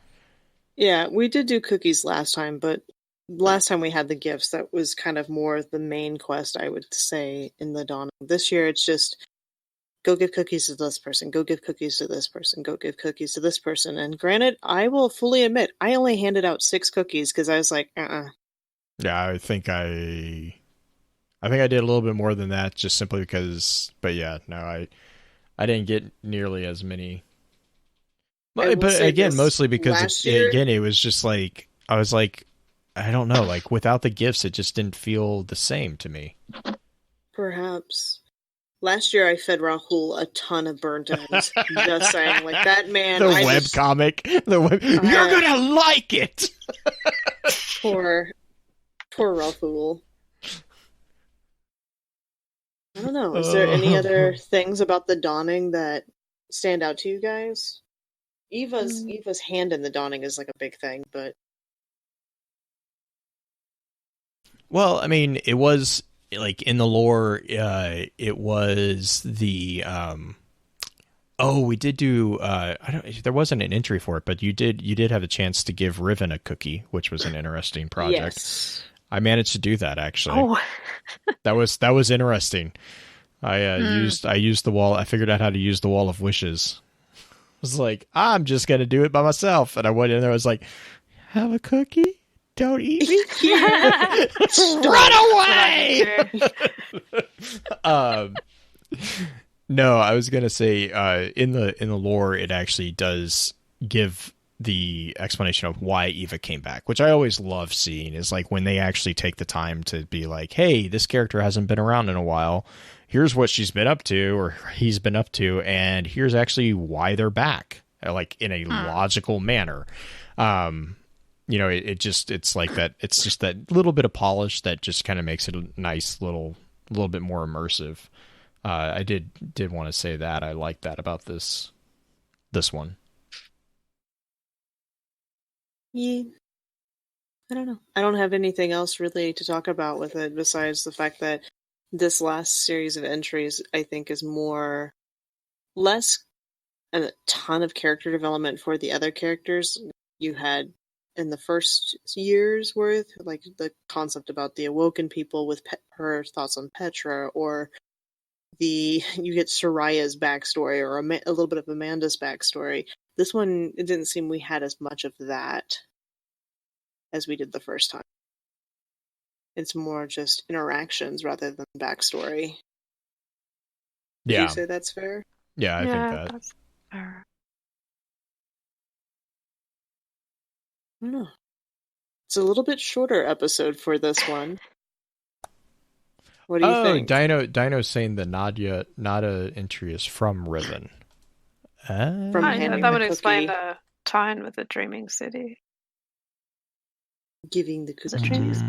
[SPEAKER 3] Yeah, we did do cookies last time, but last time we had the gifts, that was kind of more the main quest, I would say, in the Dawning. This year, it's just go give cookies to this person, go give cookies to this person, go give cookies to this person. And granted, I will fully admit, I only handed out 6 cookies because I was like,
[SPEAKER 1] Yeah, I think I did a little bit more than that, just simply because. But yeah, no, I didn't get nearly as many. But again, mostly because again, it was just like I was like, I don't know, like without the gifts, it just didn't feel the same to me.
[SPEAKER 3] Perhaps. Last year, I fed Rahul a ton of burnt ends. Just saying, like that man.
[SPEAKER 1] The webcomic. You're gonna like it.
[SPEAKER 3] Poor Rahul. I don't know. Is there any other things about the Dawning that stand out to you guys? Eva's hand in the Dawning is like a big thing, but
[SPEAKER 1] well, I mean, it was like in the lore. It was the we did do. There wasn't an entry for it, but you did have a chance to give Riven a cookie, which was an interesting project.
[SPEAKER 3] Yes.
[SPEAKER 1] I managed to do that actually.
[SPEAKER 4] Oh.
[SPEAKER 1] That was interesting. I used the wall. I figured out how to use the wall of wishes. I was like, I'm just gonna do it by myself, and I went in there. I was like, have a cookie. Don't eat me. Run away. No, I was gonna say in the lore, it actually does give the explanation of why Eva came back, which I always love seeing, is like when they actually take the time to be like, hey, this character hasn't been around in a while. Here's what she's been up to, or he's been up to, and here's actually why they're back, like in a logical manner. It's like that. It's just that little bit of polish that just kind of makes it a nice little bit more immersive. I did want to say that I like that about this one.
[SPEAKER 3] Yeah. I don't know. I don't have anything else really to talk about with it besides the fact that this last series of entries, I think, is less a ton of character development for the other characters you had in the first year's worth, like the concept about the awoken people with her thoughts on Petra, or you get Soraya's backstory, or a little bit of Amanda's backstory. This one, it didn't seem we had as much of that as we did the first time. It's more just interactions rather than backstory.
[SPEAKER 1] Yeah.
[SPEAKER 3] Would you say that's fair?
[SPEAKER 1] Yeah, I think that.
[SPEAKER 4] That's fair.
[SPEAKER 3] I don't know. It's a little bit shorter episode for this one. What do you think?
[SPEAKER 1] Dino's saying the Nadia entry is from Riven.
[SPEAKER 3] From
[SPEAKER 4] that would explain the tie-in with the Dreaming City.
[SPEAKER 3] Giving the
[SPEAKER 4] Was it Dreaming City?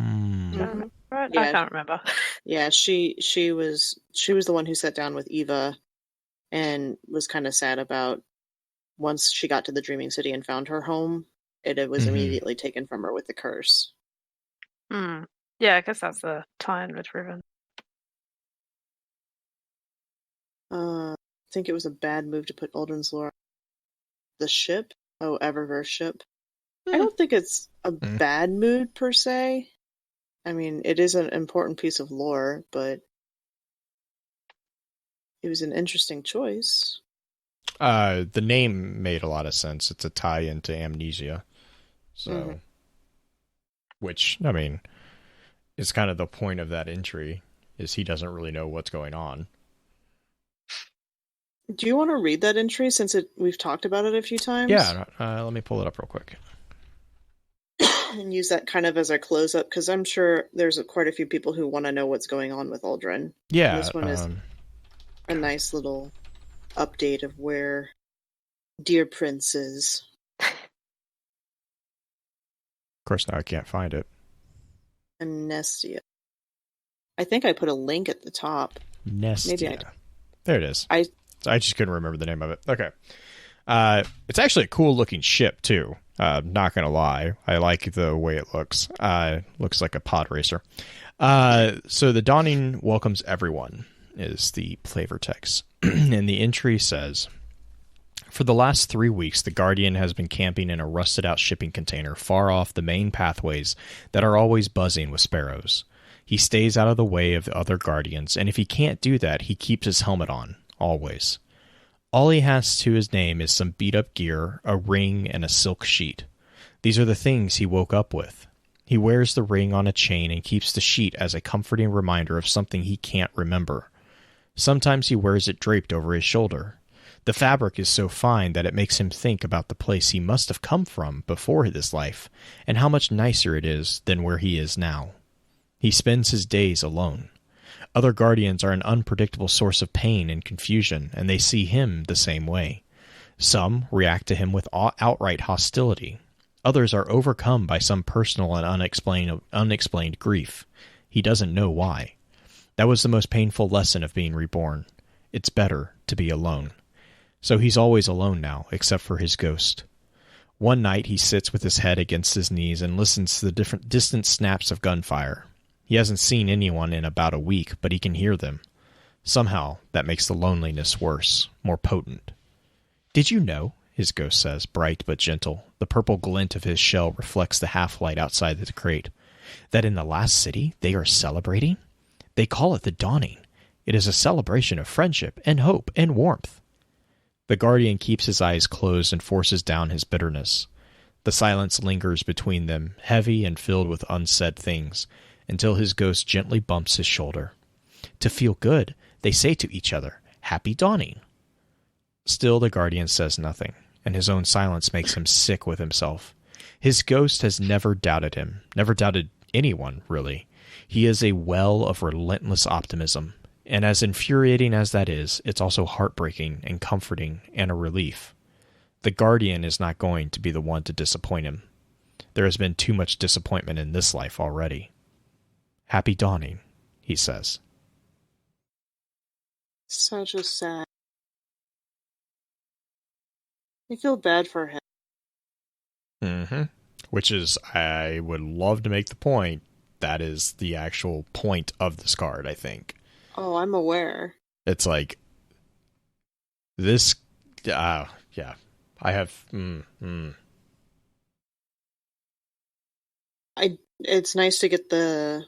[SPEAKER 4] Right? Yeah. I can't remember.
[SPEAKER 3] Yeah, she was the one who sat down with Eva and was kind of sad about once she got to the Dreaming City and found her home, it was immediately taken from her with the curse.
[SPEAKER 4] Yeah, I guess that's the tie-in with Riven.
[SPEAKER 3] I think it was a bad move to put Uldren's lore on the ship. Oh, Eververse ship. I don't think it's a bad mood per se. I mean, it is an important piece of lore, but it was an interesting choice.
[SPEAKER 1] The name made a lot of sense. It's a tie-in to Amnesia. So, which, I mean, is kind of the point of that entry, is he doesn't really know what's going on.
[SPEAKER 3] Do you want to read that entry since we've talked about it a few times?
[SPEAKER 1] Yeah, let me pull it up real quick.
[SPEAKER 3] And use that kind of as our close-up, because I'm sure there's quite a few people who want to know what's going on with Uldren.
[SPEAKER 1] Yeah.
[SPEAKER 3] And this one is a nice little update of where Dear Prince is.
[SPEAKER 1] course, now I can't find it.
[SPEAKER 3] Nestia. I think I put a link at the top.
[SPEAKER 1] Nestia.
[SPEAKER 3] Maybe I.
[SPEAKER 1] There it is.
[SPEAKER 3] I
[SPEAKER 1] just couldn't remember the name of it. Okay. It's actually a cool looking ship too. Not gonna lie, I like the way it looks. Looks like a pod racer. So the dawning welcomes everyone is the flavor text, and the entry says, "For the last 3 weeks, the Guardian has been camping in a rusted-out shipping container far off the main pathways that are always buzzing with sparrows. He stays out of the way of the other Guardians, and if he can't do that, he keeps his helmet on, always. All he has to his name is some beat-up gear, a ring, and a silk sheet. These are the things he woke up with. He wears the ring on a chain and keeps the sheet as a comforting reminder of something he can't remember. Sometimes he wears it draped over his shoulder. The fabric is so fine that it makes him think about the place he must have come from before this life, and how much nicer it is than where he is now. He spends his days alone. Other Guardians are an unpredictable source of pain and confusion, and they see him the same way. Some react to him with outright hostility. Others are overcome by some personal and unexplained grief. He doesn't know why. That was the most painful lesson of being reborn. It's better to be alone. So he's always alone now, except for his ghost. One night he sits with his head against his knees and listens to the different distant snaps of gunfire. He hasn't seen anyone in about a week, but he can hear them. Somehow, that makes the loneliness worse, more potent. Did you know, his ghost says, bright but gentle, the purple glint of his shell reflects the half-light outside the crate, that in the last city they are celebrating? They call it the dawning. It is a celebration of friendship and hope and warmth. The Guardian keeps his eyes closed and forces down his bitterness. The silence lingers between them, heavy and filled with unsaid things, until his ghost gently bumps his shoulder. To feel good, they say to each other, "Happy dawning." Still the Guardian says nothing, and his own silence makes him sick with himself. His ghost has never doubted him, never doubted anyone, really. He is a well of relentless optimism, and as infuriating as that is, it's also heartbreaking and comforting and a relief. The Guardian is not going to be the one to disappoint him. There has been too much disappointment in this life already. "Happy dawning," he says.
[SPEAKER 3] Such a sad. I feel bad for him.
[SPEAKER 1] Mm-hmm. Which is, I would love to make the point, that is the actual point of this card, I think.
[SPEAKER 3] Oh, I'm aware.
[SPEAKER 1] It's like, this, yeah, I have,
[SPEAKER 3] It's nice to get the...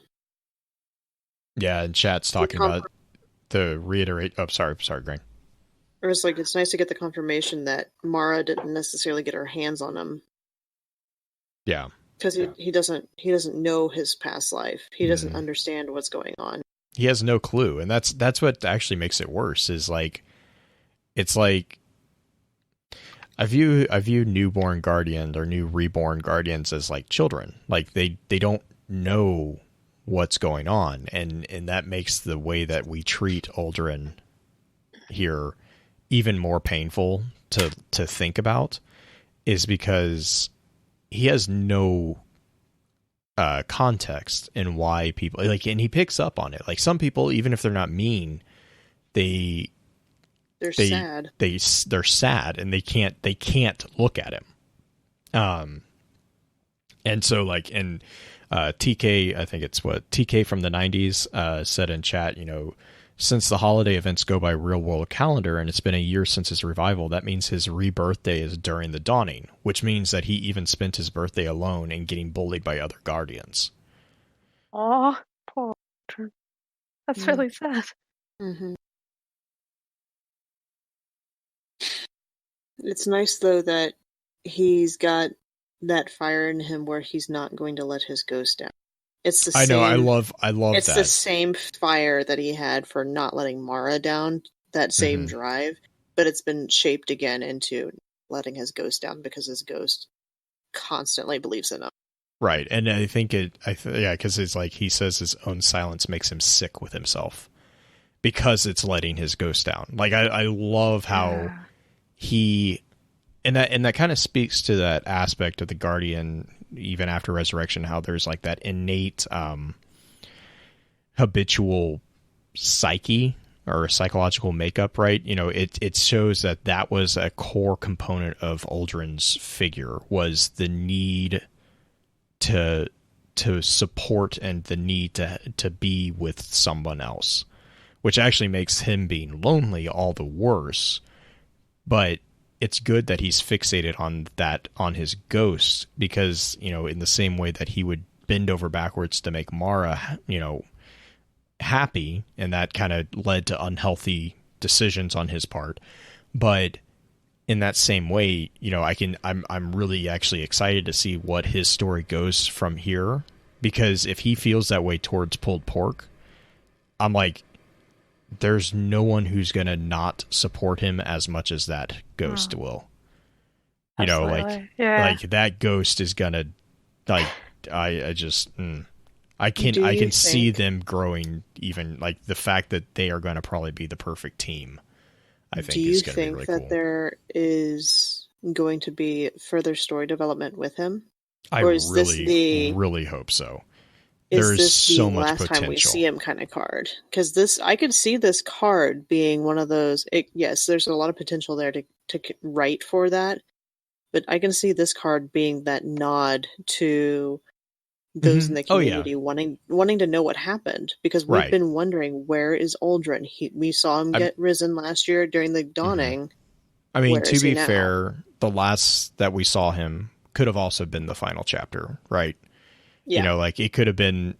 [SPEAKER 1] Yeah, and chat's talking about, to reiterate, sorry, Grain.
[SPEAKER 3] Or it's like, it's nice to get the confirmation that Mara didn't necessarily get her hands on him.
[SPEAKER 1] Yeah.
[SPEAKER 3] Because he doesn't know his past life. He doesn't understand what's going on.
[SPEAKER 1] He has no clue, and that's what actually makes it worse. Is like, it's like, I view newborn guardians or new reborn guardians as like children. Like they don't know what's going on, and that makes the way that we treat Aldrin here even more painful to think about. Is because he has no context in why people like, and he picks up on it. Like some people, even if they're not mean, they're sad. They're sad, and they can't look at him. And so like in TK, I think it's what TK from the 90s said in chat, since the holiday events go by real world calendar and it's been a year since his revival, that means his rebirthday is during the dawning, which means that he even spent his birthday alone and getting bullied by other guardians.
[SPEAKER 4] Oh, poor. That's really sad.
[SPEAKER 3] Mm-hmm. It's nice though that he's got that fire in him where he's not going to let his ghost down. It's the same,
[SPEAKER 1] I love
[SPEAKER 3] it's
[SPEAKER 1] that.
[SPEAKER 3] the same fire that he had for not letting Mara down, that same drive, but it's been shaped again into letting his ghost down because his ghost constantly believes in him.
[SPEAKER 1] Right, and I think because it's like he says his own silence makes him sick with himself because it's letting his ghost down. Like I love how he, and that kind of speaks to that aspect of the Guardian even after resurrection, how there's like that innate habitual psyche or psychological makeup, right? You know, it shows that was a core component of Uldren's figure, was the need to support and the need to be with someone else, which actually makes him being lonely all the worse. But it's good that he's fixated on his ghost, because, you know, in the same way that he would bend over backwards to make Mara, you know, happy, and that kind of led to unhealthy decisions on his part. But in that same way, you know, I'm really actually excited to see what his story goes from here, because if he feels that way towards pulled pork, I'm like, there's no one who's going to not support him as much as that ghost will. You know, like that ghost is going to, like, I can see them growing, even like the fact that they are going to probably be the perfect team. I think is going to be really cool.
[SPEAKER 3] Do you think that there is going to be further story development with him?
[SPEAKER 1] I really hope so. There's this so much potential. Last time we see him kind of card,
[SPEAKER 3] because I could see this card being one of those. Yes, there's a lot of potential there to write for that, but I can see this card being that nod to those in the community wanting to know what happened, because we've been wondering, where is Uldren? We saw him get risen last year during the dawning.
[SPEAKER 1] I mean, to be fair, the last that we saw him could have also been the final chapter, right? Yeah. You know, like it could have been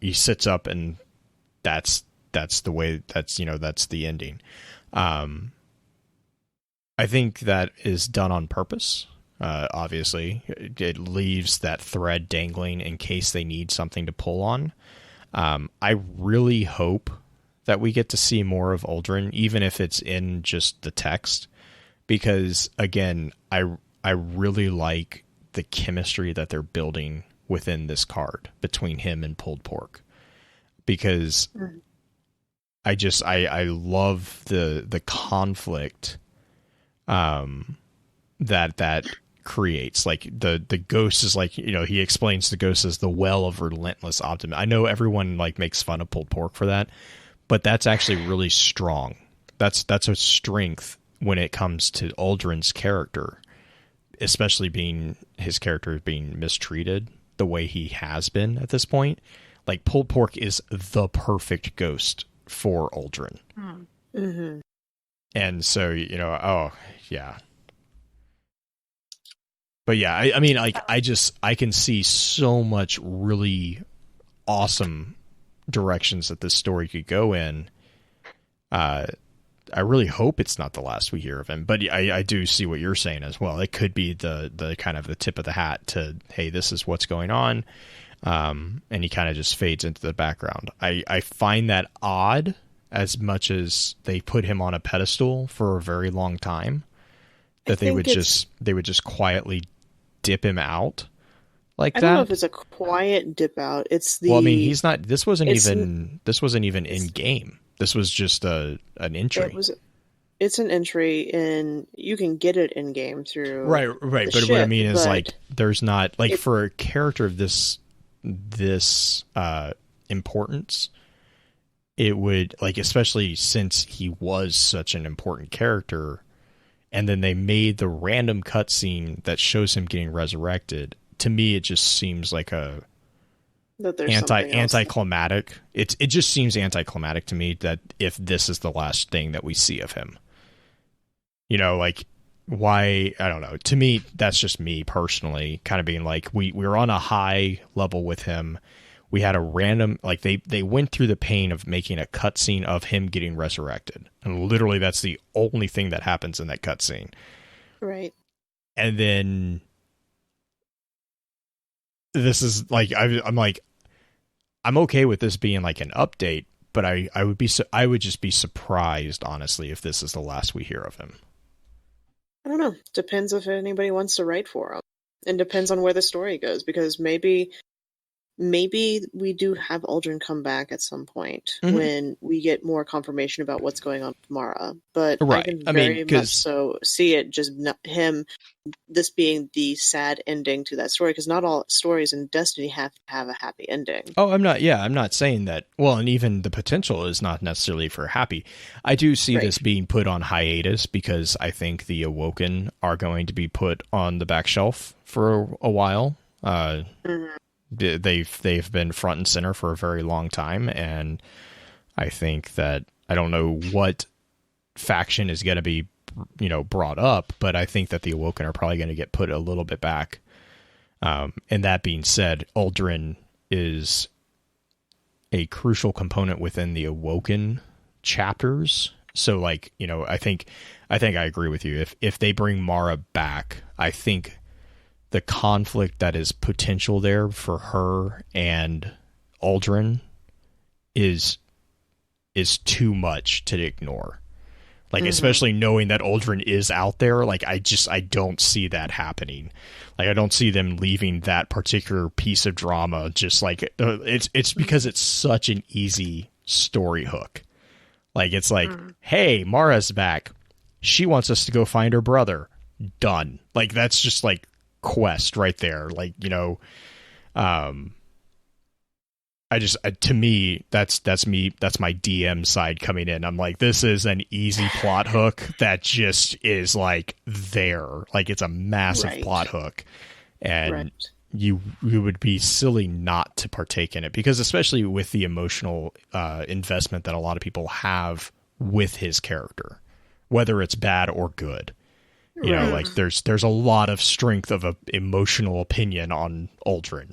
[SPEAKER 1] he sits up and that's the way, that's the ending. I think that is done on purpose. Obviously, it leaves that thread dangling in case they need something to pull on. I really hope that we get to see more of Uldren, even if it's in just the text, because again, I really like the chemistry that they're building within this card between him and pulled pork, because I love the conflict that creates. Like the ghost is like, you know, he explains the ghost as the well of relentless optimism. I know everyone like makes fun of pulled pork for that, but that's actually really strong. That's a strength when it comes to Uldren's character, especially being his character being mistreated the way he has been at this point. Like pulled pork is the perfect ghost for Uldren.
[SPEAKER 3] Mm-hmm.
[SPEAKER 1] And so, you know, oh yeah. But yeah, I mean, like, I can see so much really awesome directions that this story could go in. I really hope it's not the last we hear of him, but I do see what you're saying as well. It could be the kind of the tip of the hat to, hey, this is what's going on. And he kind of just fades into the background. I find that odd, as much as they put him on a pedestal for a very long time, that they would just quietly dip him out like that.
[SPEAKER 3] I don't know if it's a quiet dip out. It's the,
[SPEAKER 1] well, I mean, this wasn't even in game. This was just an entry.
[SPEAKER 3] It's an entry, and you can get it in game through
[SPEAKER 1] right. But what I mean is, like, there's not, like, for a character of this importance, it would, like, especially since he was such an important character, and then they made the random cutscene that shows him getting resurrected. To me, it just seems like a anticlimactic. It just seems anticlimactic to me that if this is the last thing that we see of him, you know, like, why? I don't know. To me, that's just me personally, kind of being like, we were on a high level with him. We had a random, like, they went through the pain of making a cutscene of him getting resurrected, and literally that's the only thing that happens in that cutscene.
[SPEAKER 3] Right.
[SPEAKER 1] And then this is like, I'm like, I'm okay with this being like an update, but I would just be surprised, honestly, if this is the last we hear of him.
[SPEAKER 3] I don't know. Depends if anybody wants to write for him, and depends on where the story goes, because maybe maybe we do have Aldrin come back at some point when we get more confirmation about what's going on with Mara. But
[SPEAKER 1] Right.
[SPEAKER 3] I can
[SPEAKER 1] I mean,
[SPEAKER 3] very
[SPEAKER 1] 'cause-
[SPEAKER 3] much so see it just him, this being the sad ending to that story, because not all stories in Destiny have to have a happy ending.
[SPEAKER 1] Oh, I'm not saying that. Well, and even the potential is not necessarily for happy. I do see this being put on hiatus because I think the Awoken are going to be put on the back shelf for a while. They've been front and center for a very long time, and I think that I don't know what faction is going to be, brought up, but I think that the Awoken are probably going to get put a little bit back. And that being said, Aldrin is a crucial component within the Awoken chapters. So, I think I agree with you. If they bring Mara back, I think the conflict that is potential there for her and Aldrin is too much to ignore. Especially knowing that Aldrin is out there, I don't see that happening. I don't see them leaving that particular piece of drama it's because it's such an easy story hook. Hey, Mara's back. She wants us to go find her brother. Done. That's just quest right there. To me, that's my DM side coming in. I'm this is an easy plot hook that just is there. It's a massive plot hook. And you would be silly not to partake in it, because especially with the emotional investment that a lot of people have with his character, whether it's bad or good. There's a lot of strength of a emotional opinion on Aldrin.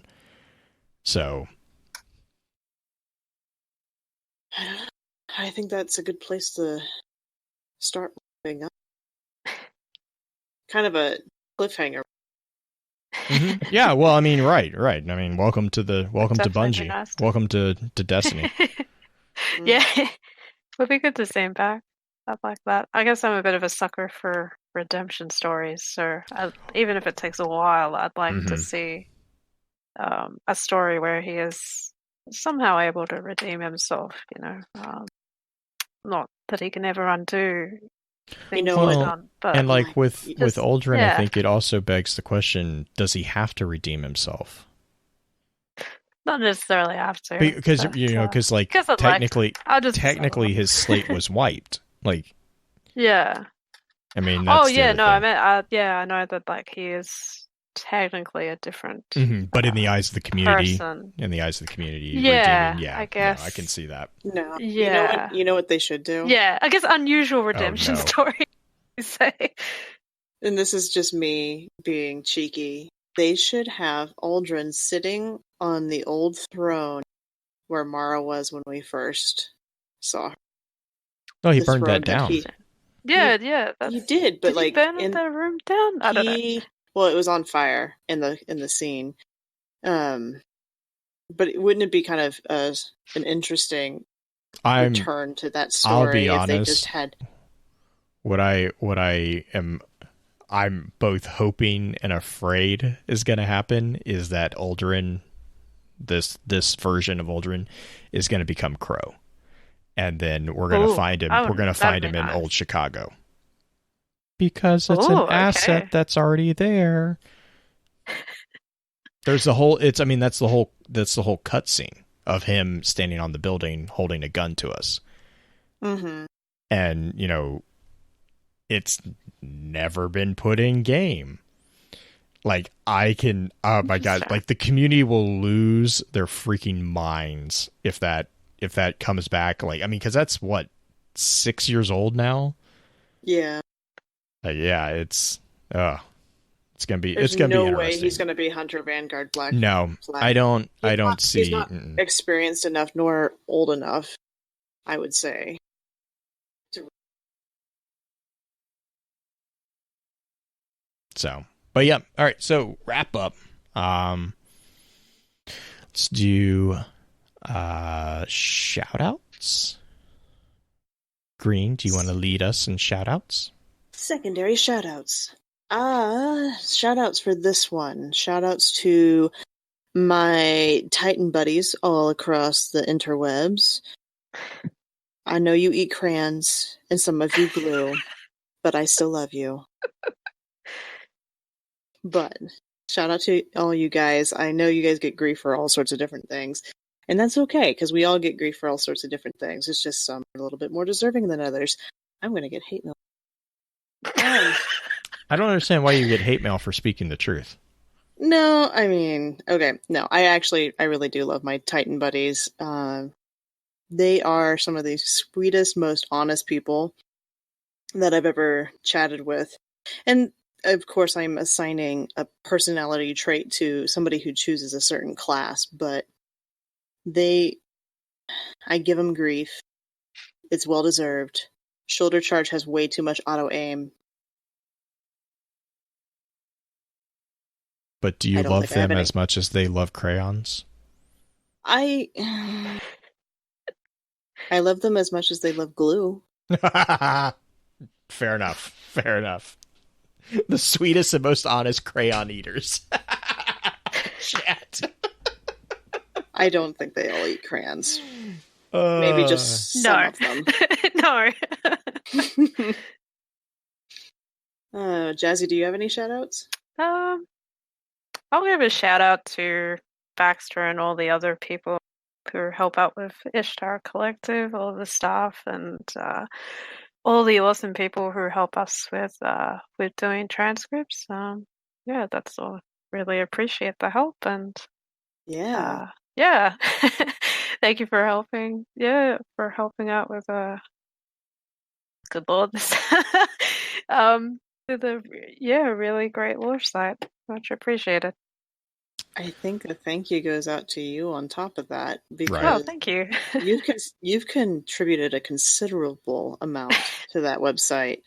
[SPEAKER 1] So
[SPEAKER 3] I think that's a good place to start moving up. Kind of a cliffhanger.
[SPEAKER 1] Yeah, well, I mean, right. I mean, welcome to Bungie.
[SPEAKER 4] Nice.
[SPEAKER 1] Welcome to Destiny.
[SPEAKER 4] Yeah, would be good to see him back. I'd like that. I guess I'm a bit of a sucker for redemption stories, so even if it takes a while, I'd like to see a story where he is somehow able to redeem himself. Not that he can ever undo things he's done, but
[SPEAKER 1] and with Aldrin, I think it also begs the question: does he have to redeem himself?
[SPEAKER 4] Not necessarily have to,
[SPEAKER 1] because technically his slate was wiped.
[SPEAKER 4] Yeah.
[SPEAKER 1] I mean,
[SPEAKER 4] that's I know that he is technically a different
[SPEAKER 1] but in the eyes of the community,
[SPEAKER 4] person.
[SPEAKER 1] I
[SPEAKER 4] guess
[SPEAKER 1] no, I can see that.
[SPEAKER 3] No, you know what they should do?
[SPEAKER 4] Yeah, I guess unusual redemption story. Say,
[SPEAKER 3] and this is just me being cheeky. They should have Aldrin sitting on the old throne where Mara was when we first saw her.
[SPEAKER 1] Oh, he burned that down.
[SPEAKER 3] He did, but
[SPEAKER 4] did he burn the room down? I don't know.
[SPEAKER 3] Well, it was on fire in the scene. But wouldn't it be kind of an interesting return to that story?
[SPEAKER 1] I'll be honest.
[SPEAKER 3] If they just had
[SPEAKER 1] I'm both hoping and afraid is going to happen is that Aldrin, this version of Aldrin, is going to become Crow, and then we're going to find him. We're going to find him in old Chicago. Because it's an asset that's already there. There's the whole. That's the whole cutscene of him standing on the building holding a gun to us.
[SPEAKER 3] Mm-hmm.
[SPEAKER 1] And it's never been put in game. Oh my god! The community will lose their freaking minds if that comes back. Because that's what 6 years old now.
[SPEAKER 3] Yeah.
[SPEAKER 1] It's gonna be.
[SPEAKER 3] There's
[SPEAKER 1] it's gonna
[SPEAKER 3] no
[SPEAKER 1] be
[SPEAKER 3] way
[SPEAKER 1] interesting.
[SPEAKER 3] he's gonna be Hunter Vanguard Black.
[SPEAKER 1] No,
[SPEAKER 3] Flag.
[SPEAKER 1] I don't see.
[SPEAKER 3] He's not experienced enough nor old enough, I would say.
[SPEAKER 1] So, but yeah, all right. So wrap up. Let's do shout outs. Green, do you want to lead us in shout outs?
[SPEAKER 3] Secondary shout outs. Shout outs for this one. Shout outs to my Titan buddies all across the interwebs. I know you eat crayons and some of you glue, but I still love you. But shout out to all you guys. I know you guys get grief for all sorts of different things. And that's okay, because we all get grief for all sorts of different things. It's just some are a little bit more deserving than others. I'm going to get hate mail.
[SPEAKER 1] I don't understand why you get hate mail for speaking the truth.
[SPEAKER 3] No, I mean, okay. No, I really do love my Titan buddies. They are some of the sweetest, most honest people that I've ever chatted with. And of course, I'm assigning a personality trait to somebody who chooses a certain class, but I give them grief. It's well deserved. Shoulder charge has way too much auto aim.
[SPEAKER 1] But do you love them as much as they love crayons?
[SPEAKER 3] I love them as much as they love glue.
[SPEAKER 1] Fair enough. Fair enough. The sweetest and most honest crayon eaters. Chat.
[SPEAKER 3] I don't think they all eat crayons. Maybe just some of them.
[SPEAKER 4] No.
[SPEAKER 3] Jazzy, do you have any shout-outs?
[SPEAKER 4] I'll give a shout-out to Baxter and all the other people who help out with Ishtar Collective, all the staff, and all the awesome people who help us with doing transcripts. Yeah, that's all. Really appreciate the help, and
[SPEAKER 3] yeah.
[SPEAKER 4] Thank you for helping. Yeah, for helping out with good lord, this with a really great launch site. Much appreciated.
[SPEAKER 3] I think the thank you goes out to you on top of that, because
[SPEAKER 4] Oh, thank you.
[SPEAKER 3] you've contributed a considerable amount to that website.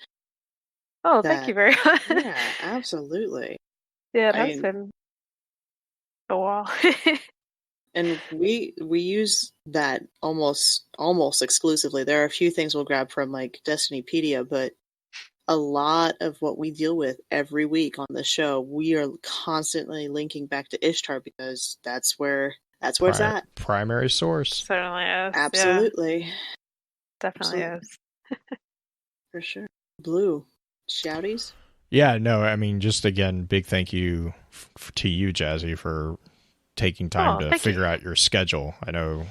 [SPEAKER 4] Oh, thank you very much.
[SPEAKER 3] Yeah, absolutely.
[SPEAKER 4] Yeah, it has been a while.
[SPEAKER 3] And we use that almost exclusively. There are a few things we'll grab from like Destinypedia, but a lot of what we deal with every week on the show, we are constantly linking back to Ishtar, because that's where it's at.
[SPEAKER 1] Primary source.
[SPEAKER 4] Certainly is.
[SPEAKER 3] Absolutely.
[SPEAKER 4] Yeah. Definitely is.
[SPEAKER 3] For sure. Blue. Shouties?
[SPEAKER 1] Yeah, no, I mean, just again, big thank you to you, Jazzy, for taking time to figure out your schedule. I know,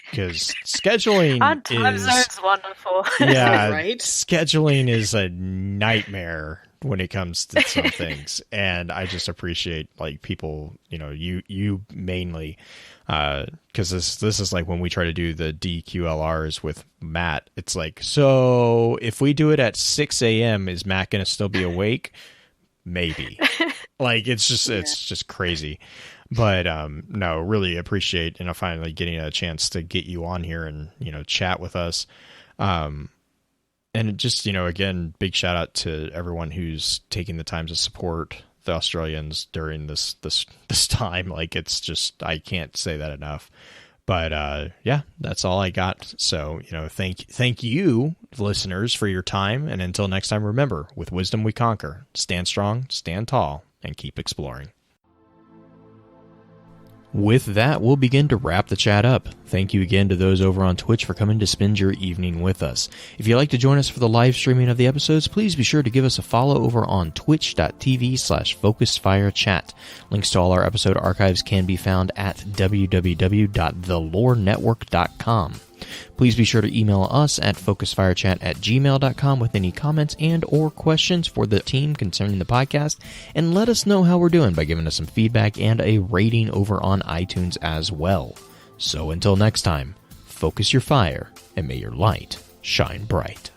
[SPEAKER 1] because scheduling
[SPEAKER 4] our time zone's wonderful.
[SPEAKER 1] Yeah,
[SPEAKER 3] right?
[SPEAKER 1] Scheduling is a nightmare when it comes to some things, and I just appreciate like people, you mainly, because this is like when we try to do the DQLRs with Matt. It's like, so if we do it at 6 a.m., is Matt going to still be awake? Maybe. Like it's just crazy. But no, really appreciate finally getting a chance to get you on here and chat with us. And it just again, big shout out to everyone who's taking the time to support the Australians during this time. Like it's just, I can't say that enough. But yeah, that's all I got. So thank you, listeners, for your time. And until next time, remember, with wisdom we conquer. Stand strong, stand tall, and keep exploring. With that, we'll begin to wrap the chat up. Thank you again to those over on Twitch for coming to spend your evening with us. If you'd like to join us for the live streaming of the episodes, please be sure to give us a follow over on twitch.tv/FocusedFireChat. Links to all our episode archives can be found at www.thelorenetwork.com. Please be sure to email us at focusedfirechat@gmail.com with any comments and or questions for the team concerning the podcast, and let us know how we're doing by giving us some feedback and a rating over on iTunes as well. So until next time, focus your fire and may your light shine bright.